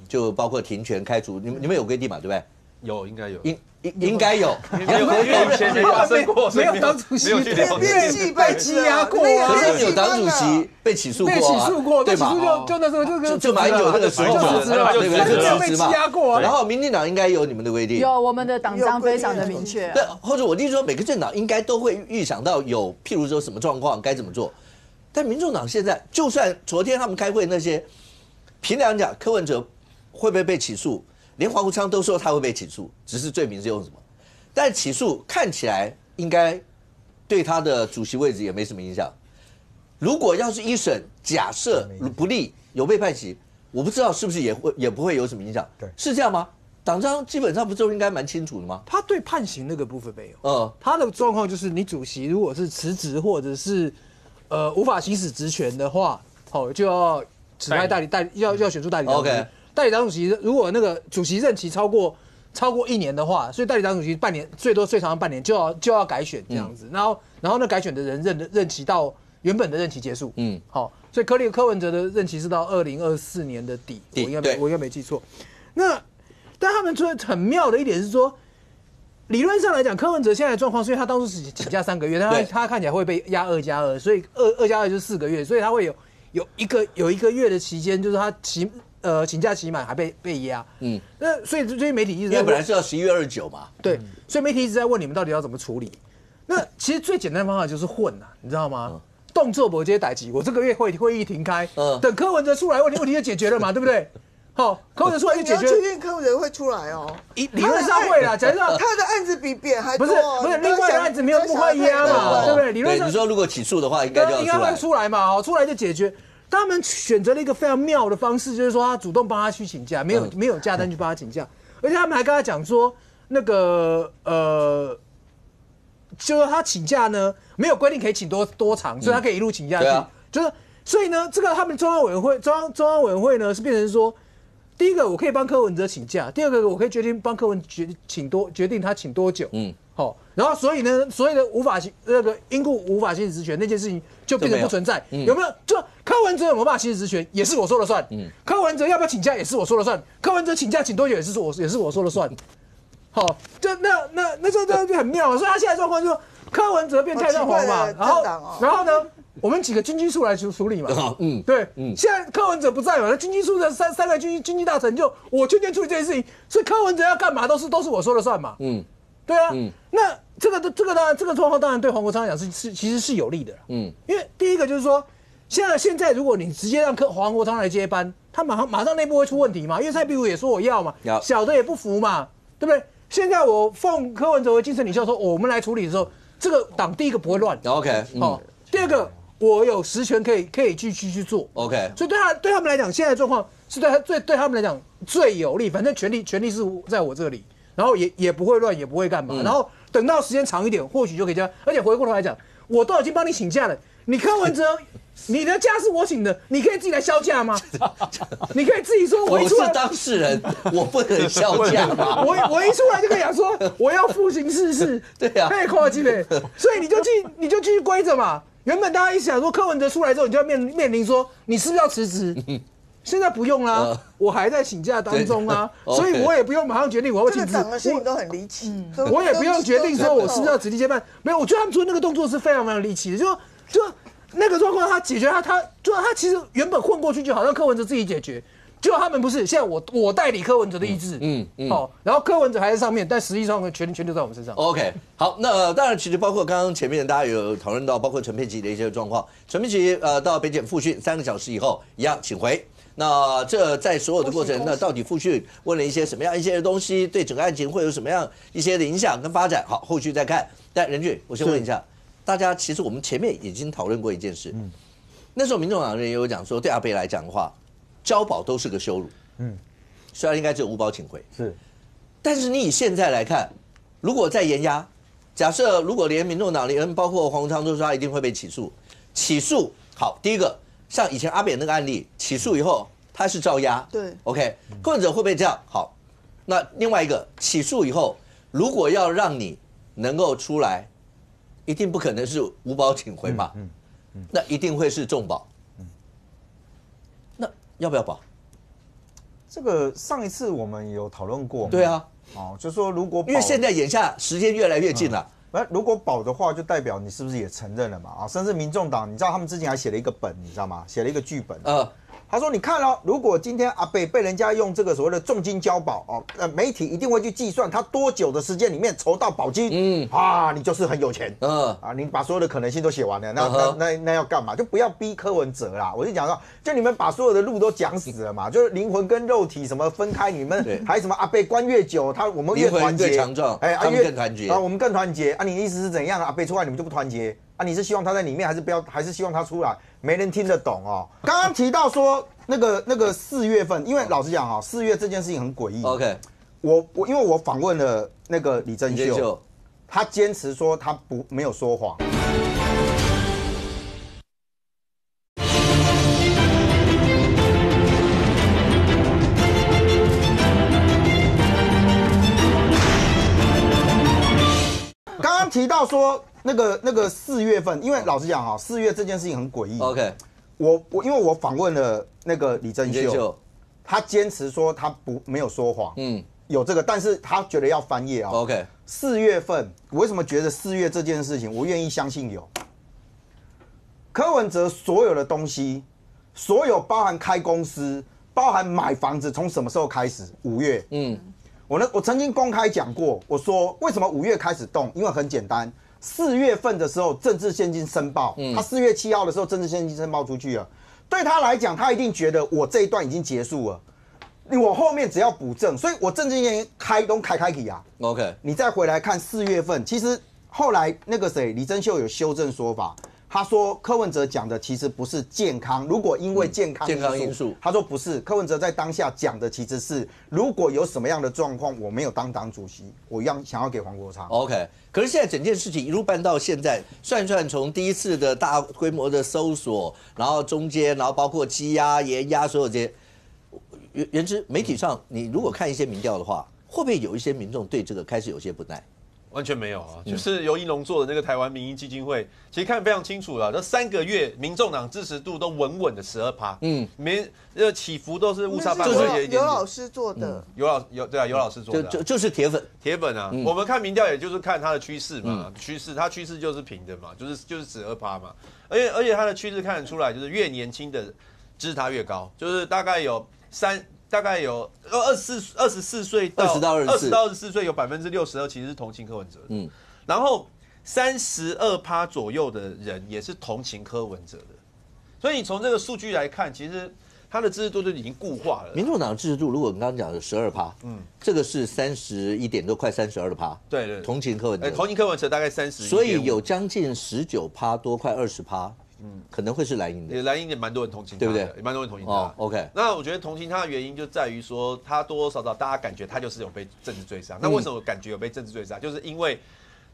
就包括停权、开除，你们有规定嘛？对不对？有，应该有，应该有。因为以前没发生过，没有党主席没有去了解，被羁押过啊，有党主席被起诉过，对吧？就那时候就马英九那个时候嘛，对不对？就被羁押过。然后民进党应该有你们的规定，有我们的党章非常的明确。对，或者我听说每个政党应该都会预想到有，譬如说什么状况该怎么做。但民众党现在，就算昨天他们开会那些，凭良讲，柯文哲会不会被起诉？连黄国昌都说他会被起诉，只是罪名是用什么？但起诉看起来应该对他的主席位置也没什么影响。如果要是一审假设不利有被判刑，我不知道是不是也不会有什么影响。对，是这样吗？党章基本上不就应该蛮清楚的吗？他对判刑那个部分没有。他的状况就是你主席如果是辞职或者是无法行使职权的话，就要指派要选出代理党。OK。代理党主席如果那个主席任期超过1年的话，所以代理党主席半年最多最长半年就要改选这样子，然后那改选的人任期到原本的任期结束，好，所以柯文哲的任期是到2024年的底，我应该没记错。那但他们说很妙的一点是说，理论上来讲，柯文哲现在的状况，所以他当初是请假3个月，但他看起来会被压2+2，所以2+2就是4个月，所以他会有一个月的期间，就是他请假期满还被压，那所以这些媒体一直在问，因为本来是要11月29嘛，对，所以媒体一直在问你们到底要怎么处理。那其实最简单的方法就是混啊，你知道吗？动作不接逮鸡，我这个月会议停开，等柯文哲出来，问题就解决了嘛，对不对？好，柯文哲出来就解决。你要确定柯文哲会出来哦？理论上会啦，假如他的案子比扁还多，不是，另外的案子没有那么快压嘛，对不对？理论上你说如果起诉的话，应该会出来嘛，出来就解决。他们选择了一个非常妙的方式，就是说他主动帮他去请假，没有假单去帮他请假，而且他们还跟他讲说，那个就是他请假呢没有规定可以请多长，所以他可以一路请下去。就是所以呢，这个他们中央委员会呢是变成说，第一个我可以帮柯文哲请假，第二个我可以决定帮柯文决定他请多久。好，然后所以呢，所谓的因故无法行使职权那件事情就变成不存在，有没有？就柯文哲有没有办法行使职权，也是我说了算。柯文哲要不要请假，也是我说了算。柯文哲请假请多久，也是我说了算。好，就那就很妙了。所以他现在状况就是柯文哲变太上皇嘛，然后呢，我们几个军机处来处理嘛。对，现在柯文哲不在嘛，那军机处的三个军机大臣就我全权处理这件事情，所以柯文哲要干嘛都是我说了算嘛。对啊，那这个当然这个状况当然对黄国昌来讲其实是有利的，因为第一个就是说，现在如果你直接让黄国昌来接班，他马上内部会出问题嘛，因为蔡壁如也说我要嘛，小的也不服嘛，对不对？现在我奉柯文哲为精神领袖说，我们来处理的时候，这个党第一个不会乱 ，OK， 好，第二个我有实权可以继续去做 ，OK， 所以对他们来讲，现在的状况是对他们来讲最有利，反正权力是在我这里。然后也不会乱，也不会干嘛。然后等到时间长一点，或许就可以这样。而且回过头来讲，我都已经帮你请假了，你柯文哲，你的假是我请的，你可以自己来销假吗？你可以自己说，我是当事人，我不能销假吗？我一出来就跟你讲说，我要负刑事，对呀，太夸张了。所以你就继续归着嘛。原本大家一想说柯文哲出来之后，你就要面临说，你是不是要辞职？现在不用啦，我还在请假当中啊，所以我也不用马上决定我要请辞。这个党的事情都很离奇，我也不用决定说我是不是要直立接班。没有，我觉得他们做那个动作是非常非常离奇的，就那个状况他解决他其实原本混过去就好，让柯文哲自己解决。结果他们不是，现在我代理柯文哲的意志，好，然后柯文哲还在上面，但实际上权就在我们身上。OK， 好，那当然，其实包括刚刚前面大家有讨论到，包括陈佩琪的一些状况，陈佩琪到北检复讯3个小时以后一样请回。那这在所有的过程，那到底复讯问了一些什么样一些东西，对整个案情会有什么样一些的影响跟发展？好，后续再看。但任俊，我先问一下大家，其实我们前面已经讨论过一件事，那时候民众党人也有讲说，对阿北来讲的话，交保都是个羞辱，虽然应该只有5保请回，是，但是你以现在来看，如果再延压，假设如果连民众党连包括黄国昌都说他一定会被起诉，好，第一个。像以前阿扁那个案例，起诉以后他是照押，对 ，OK， 柯文哲会不会这样？好，那另外一个起诉以后，如果要让你能够出来，一定不可能是5保请回嘛，那一定会是重保，那要不要保？这个上一次我们有讨论过，对啊，就说如果因为现在眼下时间越来越近了。如果保的话，就代表你是不是也承认了嘛？甚至民众党，你知道他们之前还写了一个本，你知道吗？写了一个剧本。他说：“你看哦，如果今天阿北被人家用这个所谓的重金交保媒体一定会去计算他多久的时间里面筹到保金，你就是很有钱，你把所有的可能性都写完了，那要干嘛？就不要逼柯文哲啦。我就讲说，就你们把所有的路都讲死了嘛，就是灵魂跟肉体什么分开，你们还什么阿北关越久，我们越团结，越强壮，他们更团结，我们更团结你的意思是怎样？阿北出来你们就不团结？你是希望他在里面，还是希望他出来？没人听得懂哦。刚刚提到说那个4月份，因为老实讲4月这件事情很诡异。OK， 因为我访问了那个李珍秀，他坚持说他没有说谎。提到说那个4月份，因为老实讲哈，4月这件事情很诡异。OK， 因为我访问了那个李珍秀，他坚持说他没有说谎，有这个，但是他觉得要翻页啊。OK， 4月份，我为什么觉得4月这件事情，我愿意相信有柯文哲所有的东西，所有包含开公司，包含买房子，从什么时候开始？5月。我曾经公开讲过，我说为什么5月开始动？因为很简单，4月份的时候政治现金申报，他4月7号的时候政治现金申报出去了，对他来讲，他一定觉得我这一段已经结束了。我后面只要补正，所以我政治现金开起啊。OK， 你再回来看4月份，其实后来那个谁李珍秀有修正说法，他说柯文哲讲的其实不是健康，如果因为健康因素，他说不是，柯文哲在当下讲的其实是如果有什么样的状况，我没有当党主席，我一样想要给黄国昌。OK， 可是现在整件事情一路办到现在，算从第一次的大规模的搜索，然后中间，然后包括羁押、延押，所有这些。原之媒体上，你如果看一些民调的话，会不会有一些民众对这个开始有些不耐？完全没有啊，就是尤一龙做的那个台湾民意基金会，其实看得非常清楚了。这3个月，民众党支持度都稳稳的12%，起伏都是误差范围一点点。尤老师做的，尤老师做的，就是铁粉啊。我们看民调，也就是看它的趋势嘛，它趋势就是平的嘛，就是12%嘛。而且它的趋势看得出来，就是越年轻的支持它越高，就是大概有24岁到24岁有62%其实是同情柯文哲的，然后32%左右的人也是同情柯文哲的，所以你从这个数据来看，其实他的支持度就已经固化了。民众党的支持度，如果你刚刚讲的12%，这个是31点多，快32%，对，同情柯文哲，同情柯文哲大概30，所以有将近19%多，快20%。可能会是蓝营的，蓝营也蛮多人同情他，对不对？也蛮多人同情他。OK， 那我觉得同情他的原因就在于说，他多多少少大家感觉他就是有被政治追杀。那为什么感觉有被政治追杀？就是因为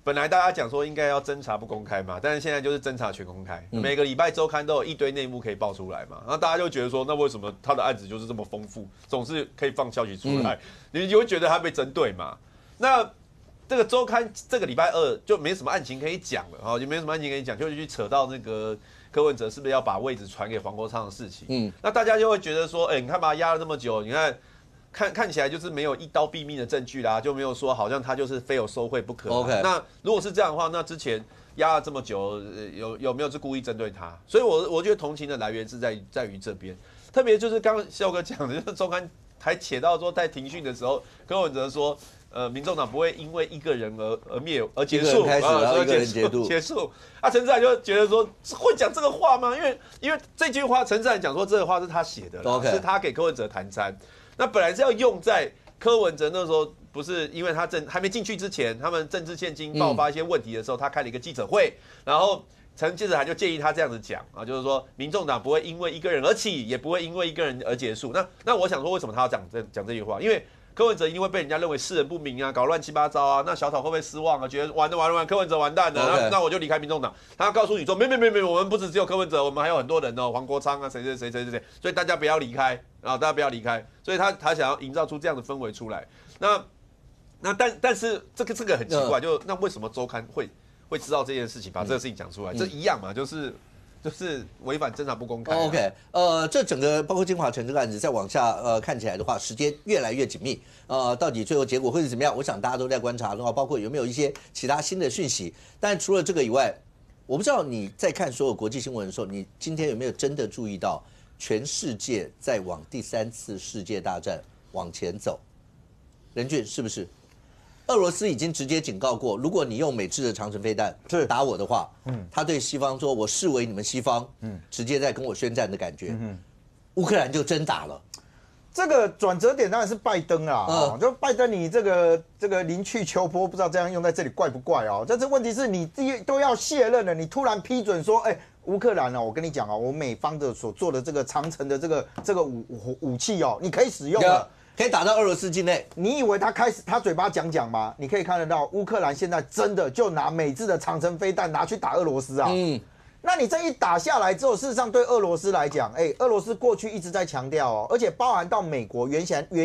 本来大家讲说应该要侦查不公开嘛，但是现在就是侦查全公开，每个礼拜周刊都有一堆内幕可以爆出来嘛。然后大家就觉得说，那为什么他的案子就是这么丰富，总是可以放消息出来？你就会觉得他被针对嘛？那这个周刊这个礼拜2就没什么案情可以讲了，就没什么案情可以讲，就去扯到那个柯文哲是不是要把位置传给黄国昌的事情。那大家就会觉得说，你看把他压了那么久，你看起来就是没有一刀毙命的证据啦，就没有说好像他就是非有受贿不可。OK， 那如果是这样的话，那之前压了这么久，有没有是故意针对他？所以我觉得同情的来源是在于这边，特别就是刚刚孝哥讲的，就是周刊还写到说在庭讯的时候，柯文哲说。民众党不会因为一个人而结束，开始然后一个人结束。陈志海就觉得说会讲这个话吗？因为这句话陈志海讲说这个话是他写的，是他给柯文哲谈参。那本来是要用在柯文哲那时候，不是因为他还没进去之前，他们政治现金爆发一些问题的时候，他开了一个记者会，然后陈志海就建议他这样子讲啊，就是说民众党不会因为一个人而起，也不会因为一个人而结束。那我想说，为什么他要讲这句话？因为柯文哲一定会被人家认为识人不明啊，搞乱七八糟啊。那小草会不会失望啊？觉得完了，柯文哲完蛋了，那我就离开民众党。他要告诉你说，没，我们不只有柯文哲，我们还有很多人哦，黄国昌啊，谁，所以大家不要离开啊，大家不要离开。所以他想要营造出这样的氛围出来。但是这个很奇怪，就那为什么周刊会知道这件事情，把这个事情讲出来？这一样嘛，就是违反侦查不公开。OK， 这整个包括金华城这个案子再往下看起来的话，时间越来越紧密。到底最后结果会是怎么样？我想大家都在观察的话，包括有没有一些其他新的讯息。但除了这个以外，我不知道你在看所有国际新闻的时候，你今天有没有真的注意到全世界在往第3次世界大战往前走？任俊是不是？俄罗斯已经直接警告过，如果你用美制的长程飞弹打我的话，他对西方说：“我视为你们西方，直接在跟我宣战的感觉。”乌克兰就真打了。这个转折点当然是拜登啦，就拜登你这个临去秋波，不知道这样用在这里怪不怪哦？但是问题是你都要卸任了，你突然批准说，乌克兰我跟你讲我美方的所做的这个长程的这个武器你可以使用了。可以打到俄罗斯境内，你以为他嘴巴讲吗？你可以看得到，乌克兰现在真的就拿美制的长程飞弹拿去打俄罗斯啊！那你这一打下来之后，事实上对俄罗斯来讲，俄罗斯过去一直在强调哦，而且包含到美国原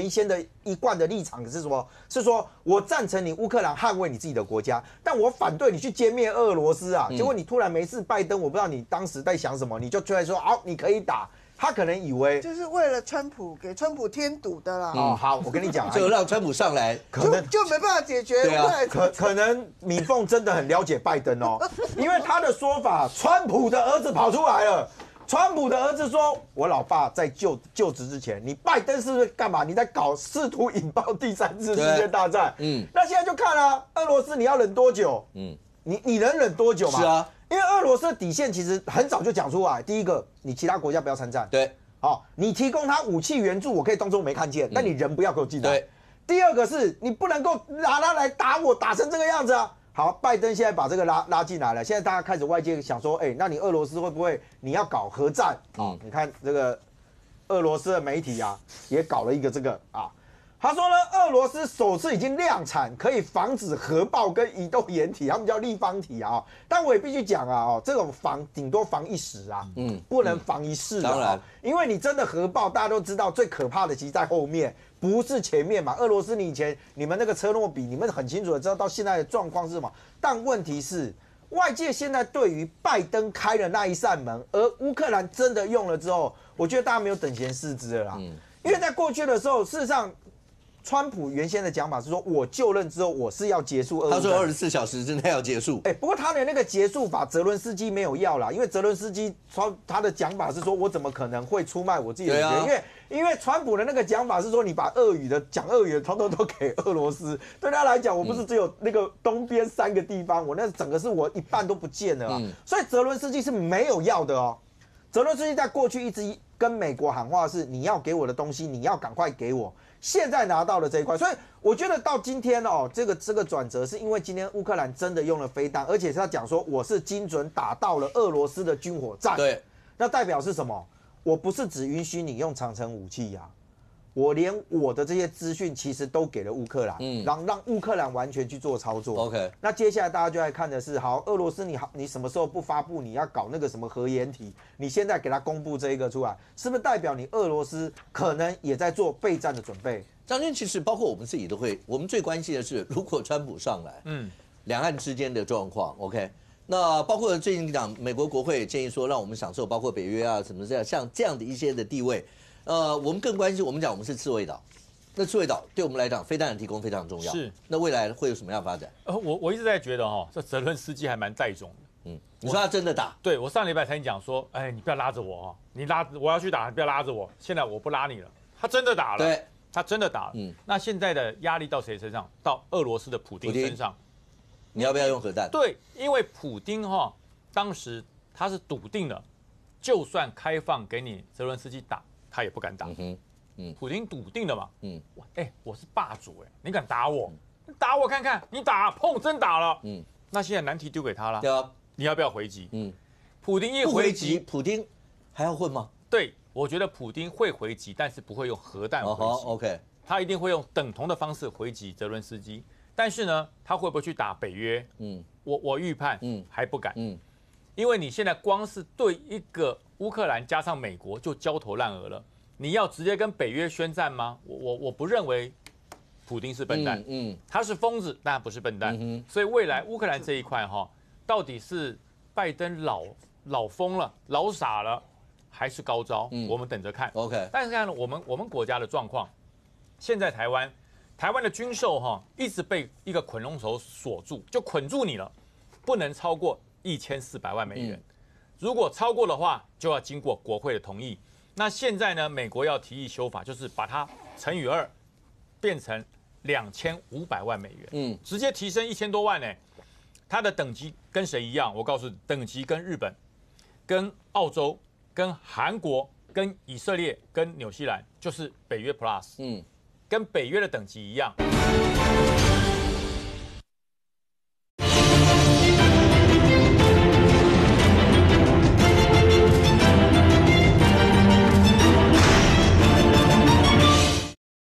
先的一贯的立场是什么？是说我赞成你乌克兰捍卫你自己的国家，但我反对你去歼灭俄罗斯啊。结果你突然没事，拜登，我不知道你当时在想什么，你就出来说好，你可以打。他可能以为就是为了川普给川普添堵的啦。哦，好，我跟你讲，就让川普上来，可能就没办法解决。对啊，可能米凤真的很了解拜登哦，因为他的说法，川普的儿子跑出来了。川普的儿子说：“我老爸在就职之前，你拜登是不是干嘛？你在试图引爆第3次世界大战？那现在就看啊，俄罗斯你要忍多久？你能忍多久嘛？是啊。”因为俄罗斯的底线其实很早就讲出来，第一个，你其他国家不要参战，对，好，你提供他武器援助，我可以当作没看见，但你人不要给我进来。对，第二个是你不能够拿他来打我，打成这个样子啊。好，拜登现在把这个拉进来了，现在大家开始外界想说，那你俄罗斯会不会你要搞核战啊？你看这个俄罗斯的媒体啊，也搞了一个这个啊。他说呢，俄罗斯首次已经量产可以防止核爆跟移动掩体，他们叫立方体啊。但我也必须讲啊，这种顶多防一时啊，不能防一世。当然，因为你真的核爆，大家都知道最可怕的其实在后面，不是前面嘛。俄罗斯你们那个车诺比，你们很清楚的知道到现在的状况是什么。但问题是，外界现在对于拜登开了那一扇门，而乌克兰真的用了之后，我觉得大家没有等闲视之了啦。因为在过去的时候，事实上。川普原先的讲法是说，我就任之后我是要结束俄乌战争，他说24小时之内要结束。不过他的那个结束法，泽伦斯基没有要啦，因为泽伦斯基他的讲法是说，我怎么可能会出卖我自己的人？因为川普的那个讲法是说，你把讲俄语的通通都给俄罗斯，对他来讲，我不是只有那个东边3个地方，我那整个是我一半都不见了啊。所以泽伦斯基是没有要的哦。泽伦斯基在过去一直跟美国喊话是，你要给我的东西，你要赶快给我。现在拿到了这一块，所以我觉得到今天哦，这个转折是因为今天乌克兰真的用了飞弹，而且是他讲说我是精准打到了俄罗斯的军火站。对，那代表是什么？我不是只允许你用长程武器呀，我连我的这些资讯其实都给了乌克兰，让乌克兰完全去做操作。OK， 那接下来大家就来看的是，好，俄罗斯你什么时候不发布你要搞那个什么核掩体？你现在给他公布这一个出来，是不是代表你俄罗斯可能也在做备战的准备？张军，其实包括我们自己都会，我们最关心的是，如果川普上来，两岸之间的状况 ，OK。那包括最近讲，美国国会建议说，让我们享受包括北约啊什么这样像这样的一些的地位。我们更关心，我们讲我们是刺猬岛，那刺猬岛对我们来讲，飞弹的提供非常重要。是，那未来会有什么样的发展？我一直在觉得这泽伦斯基还蛮带种的。你说他真的打？对，我上礼拜才讲说，你不要拉着我我要去打，你不要拉着我。现在我不拉你了，他真的打了。对，他真的打了。那现在的压力到谁身上？到俄罗斯的普丁身上。你要不要用核弹？对，因为普丁当时他是笃定了，就算开放给你泽伦斯基打，他也不敢打。普丁笃定了嘛。我是霸主你敢打我？你打我看看，你打碰真打了。那现在难题丢给他了。对啊，你要不要回击？普丁一回击，普丁还要混吗？对，我觉得普丁会回击，但是不会用核弹回击。OK， 他一定会用等同的方式回击泽伦斯基。但是呢，他会不会去打北约？我预判，还不敢。因为你现在光是对一个乌克兰加上美国就焦头烂额了，你要直接跟北约宣战吗？我不认为普丁是笨蛋，他是疯子，但他不是笨蛋。所以未来乌克兰这一块到底是拜登老疯了、老傻了，还是高招？我们等着看。OK， 但是看我们国家的状况，现在台湾的军售一直被一个捆龙手锁住，就捆住你了，不能超过1400万美元。如果超过的话，就要经过国会的同意。那现在呢，美国要提议修法，就是把它乘以2，变成2500万美元，直接提升1000多万呢。它的等级跟谁一样？我告诉你，等级跟日本、跟澳洲、跟韩国、跟以色列、跟纽西兰，就是北约 Plus，跟北约的等级一样。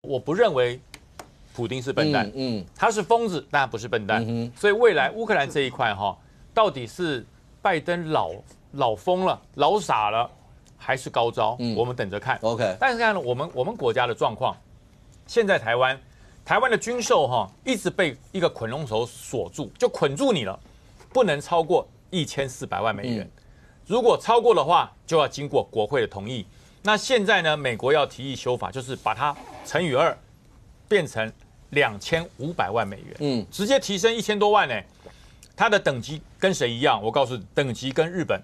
我不认为普丁是笨蛋，他是疯子，但他不是笨蛋。所以未来乌克兰这一块到底是拜登老疯了、老傻了，还是高招？我们等着看。OK。但是看我们国家的状况，现在台湾的军售一直被一个捆龙头锁住，就捆住你了，不能超过1400万美元。如果超过的话，就要经过国会的同意。那现在呢，美国要提议修法，就是把它乘以2，变成2500万美元，直接提升1000多万呢。它的等级跟谁一样？我告诉你，等级跟日本、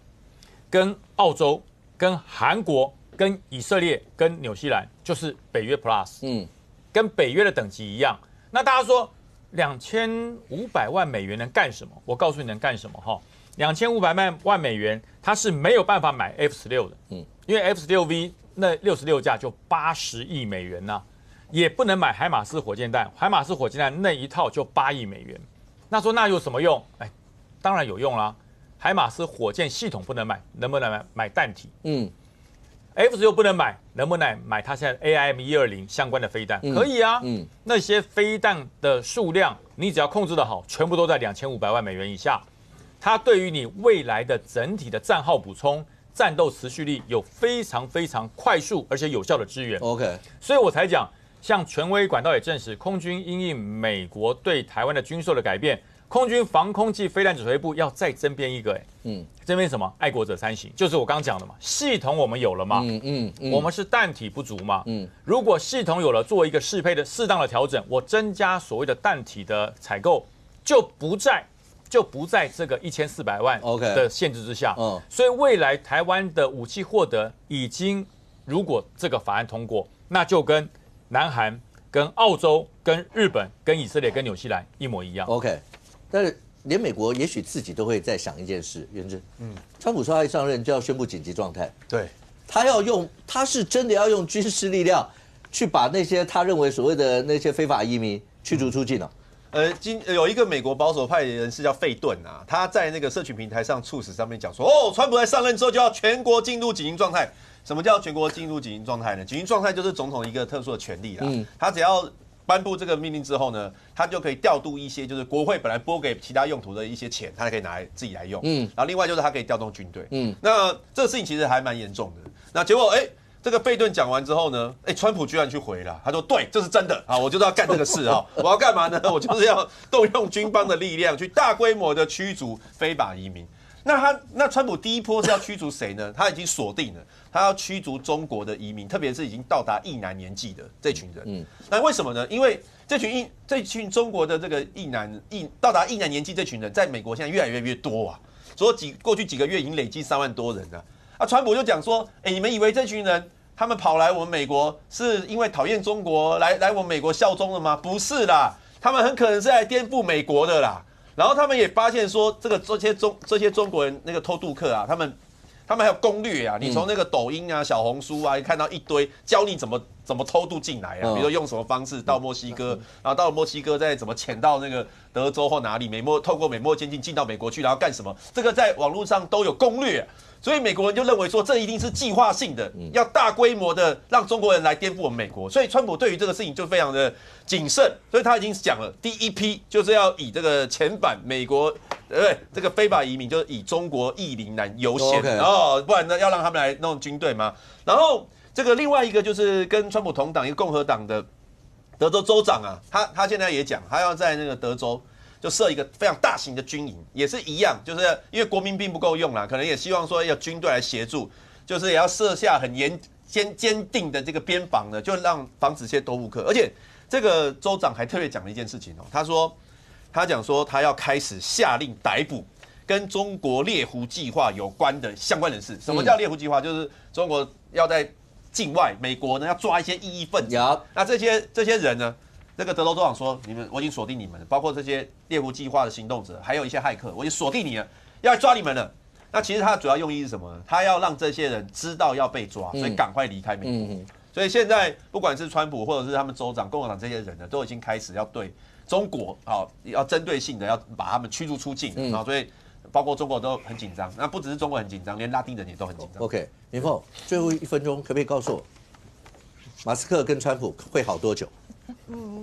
跟澳洲、跟韩国、跟以色列、跟纽西兰，就是北约 Plus，跟北约的等级一样。那大家说2500万美元能干什么？我告诉你能干什么哈？2500万美元，它是没有办法买 F-16的，因为 F-16V 那66架就80亿美元呐，也不能买海马斯火箭弹，海马斯火箭弹那一套就8亿美元。那说那有什么用？哎，当然有用啦。海马斯火箭系统不能买，能不能买弹体？F-16不能买，能不能买它现在 AIM-120相关的飞弹？可以啊。那些飞弹的数量，你只要控制得好，全部都在2500万美元以下。它对于你未来的整体的战耗补充、战斗持续力有非常非常快速而且有效的支援。OK， 所以我才讲。像权威管道也证实，空军因应美国对台湾的军售的改变，空军防空暨飞弹指挥部要再增编一个，增编什么？爱国者3型，就是我刚刚讲的嘛，系统我们有了嘛，我们是弹体不足嘛，如果系统有了，做一个适配的适当的调整，我增加所谓的弹体的采购，就不在这个1400万的限制之下，所以未来台湾的武器获得已经，如果这个法案通过，那就跟南韩、跟澳洲、跟日本、跟以色列、跟纽西兰一模一样。OK， 但是连美国也许自己都会在想一件事，元之，川普说他一上任就要宣布紧急状态，对，他是真的要用军事力量去把那些他认为所谓的那些非法移民驱逐出境了。有一个美国保守派人士叫费顿啊，他在那个社群平台上促使上面讲说，川普在上任之后就要全国进入紧急状态。什么叫全国进入紧急状态呢？紧急状态就是总统一个特殊的权利啦。他只要颁布这个命令之后呢，他就可以调度一些就是国会本来拨给其他用途的一些钱，他可以拿来自己来用。然后另外就是他可以调动军队。那这个事情其实还蛮严重的。那结果这个费顿讲完之后呢，川普居然去回了，他说对，这是真的啊，我就是要干这个事啊，我要干嘛呢？我就是要动用军方的力量去大规模的驱逐非法移民。那川普第一波是要驱逐谁呢？他已经锁定了，他要驱逐中国的移民，特别是已经到达役男年纪的这群人。那为什么呢？因为这群中国的这个到达役男年纪这群人，在美国现在越来越多啊。所以过去几个月已经累计3万多人了。川普就讲说，你们以为这群人他们跑来我们美国是因为讨厌中国来我们美国效忠了吗？不是啦，他们很可能是来颠覆美国的啦。然后他们也发现说，这些中国人那个偷渡客啊，他们还有攻略啊。你从那个抖音啊、小红书啊，看到一堆教你怎么偷渡进来啊，比如说用什么方式到墨西哥，然后到了墨西哥再怎么潜到那个德州或哪里，透过美墨边境进到美国去，然后干什么？这个在网络上都有攻略啊。所以美国人就认为说，这一定是计划性的，要大规模的让中国人来颠覆我们美国。所以川普对于这个事情就非常的谨慎，所以他已经讲了，第一批就是要以这个遣返美国，这个非法移民就是以中国役龄男优先，不然呢要让他们来弄军队嘛。然后这个另外一个就是跟川普同党一个共和党的德州州长啊，他现在也讲，他要在那个德州。就设一个非常大型的军营，也是一样，就是因为国民兵不够用啦，可能也希望说要军队来协助，就是也要设下很坚定的这个边防呢，就防止这些偷渡客。而且这个州长还特别讲了一件事情他讲说他要开始下令逮捕跟中国猎狐计划有关的相关人士。什么叫猎狐计划？就是中国要在境外，美国呢要抓一些异议分子。那这些人呢？这个德州州长说：“我已经锁定你们了，包括这些猎狐计划的行动者，还有一些骇客，我已经锁定你了，要来抓你们了。”那其实他的主要用意是什么呢？他要让这些人知道要被抓，所以赶快离开美国。所以现在不管是川普或者是他们州长、共和党这些人呢，都已经开始要对中国要针对性的要把他们驱逐出境所以包括中国都很紧张。那不只是中国很紧张，连拉丁人也都很紧张。OK， 明凤，最后1分钟，可不可以告诉我，马斯克跟川普会好多久？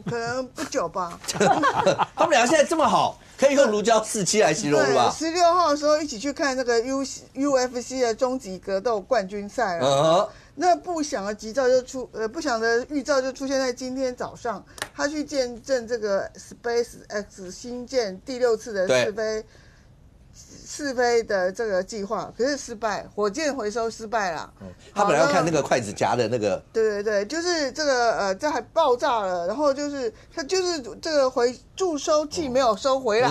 可能不久吧。他们俩现在这么好，可以用如胶似漆来形容了吧？16号的时候一起去看那个 UFC 的终极格斗冠军赛了。那不祥的预兆就出现在今天早上，他去见证这个 SpaceX 新建第6次的试飞的这个计划，可是失败，火箭回收失败了。他本来要看那个筷子夹的那个。对，就是这个这还爆炸了，然后就是它就是这个注收器没有收回来，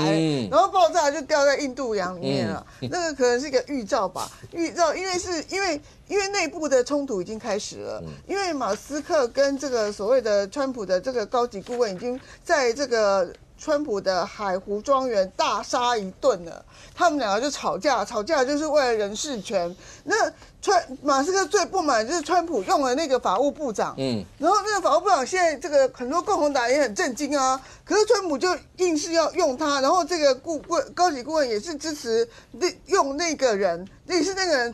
然后爆炸就掉在印度洋里面了。那个可能是一个预兆吧，预兆，因为内部的冲突已经开始了，因为马斯克跟这个所谓的川普的这个高级顾问已经在这个川普的海湖庄园大杀一顿了，他们两个就吵架就是为了人事权。那马斯克最不满就是川普用了那个法务部长，然后那个法务部长现在这个很多共和党也很震惊啊，可是川普就硬是要用他，然后这个高级顾问也是支持用那个人，也是那个人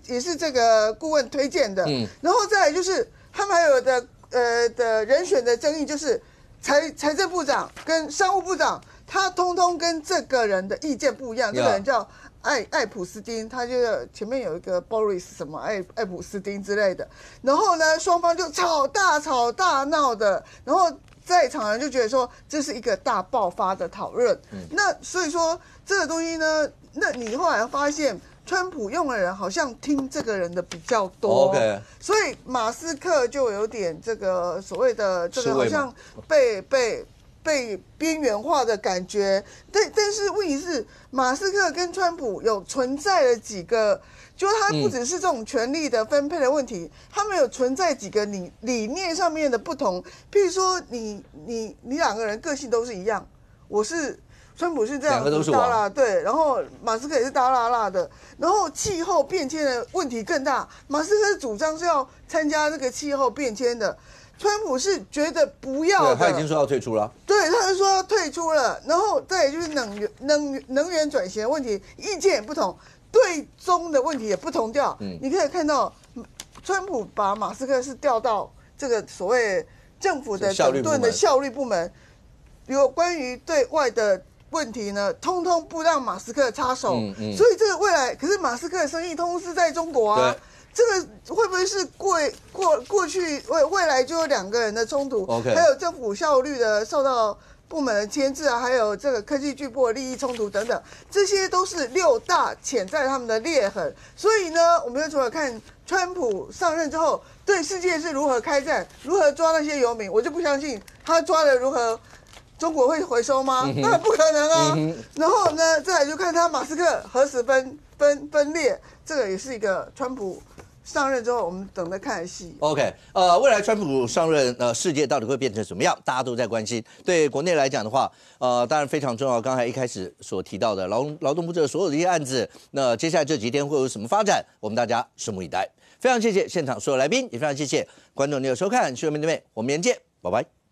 也是这个顾问推荐的，然后再来就是他们还有的人选的争议就是。财政部长跟商务部长，他通通跟这个人的意见不一样。这个人叫艾普斯丁，他就前面有一个 Boris 什么艾普斯丁之类的。然后呢，双方就吵大闹的，然后在场人就觉得说这是一个大爆发的讨论。那所以说这个东西呢，那你后来发现。川普用的人好像听这个人的比较多，所以马斯克就有点这个所谓的这个好像被边缘化的感觉。但是问题是，马斯克跟川普有存在了几个，就他不只是这种权力的分配的问题，他们有存在几个理念上面的不同。譬如说，你两个人个性都是一样，川普是这样大辣，对，然后马斯克也是大辣的，然后气候变迁的问题更大。马斯克主张是要参加这个气候变迁的，川普是觉得不要的，他已经说要退出了。对，他就说要退出了，然后再就是能源转型的问题，意见也不同，对中的问题也不同调。你可以看到，川普把马斯克是调到这个所谓政府的整顿的效率部门，有关于对外的。问题呢，通通不让马斯克插手，所以这个未来，可是马斯克的生意通通是在中国啊，这个会不会是过去未来就有2个人的冲突，还有政府效率的受到部门的牵制啊，还有这个科技巨擘的利益冲突等等，这些都是6大潜在他们的裂痕。所以呢，我们就除了看川普上任之后对世界是如何开战，如何抓那些游民，我就不相信他抓的如何。中国会回收吗？当然不可能啊。然后呢，再来就看他马斯克何时分裂，这个也是一个川普上任之后我们等着看的戏。OK， 未来川普上任，世界到底会变成什么样？大家都在关心。对国内来讲的话，当然非常重要。刚才一开始所提到的劳动部这所有的一些案子，那接下来这几天会有什么发展？我们大家拭目以待。非常谢谢现场所有来宾，也非常谢谢观众朋友收看《新闻面对面》，我们明天见，拜拜。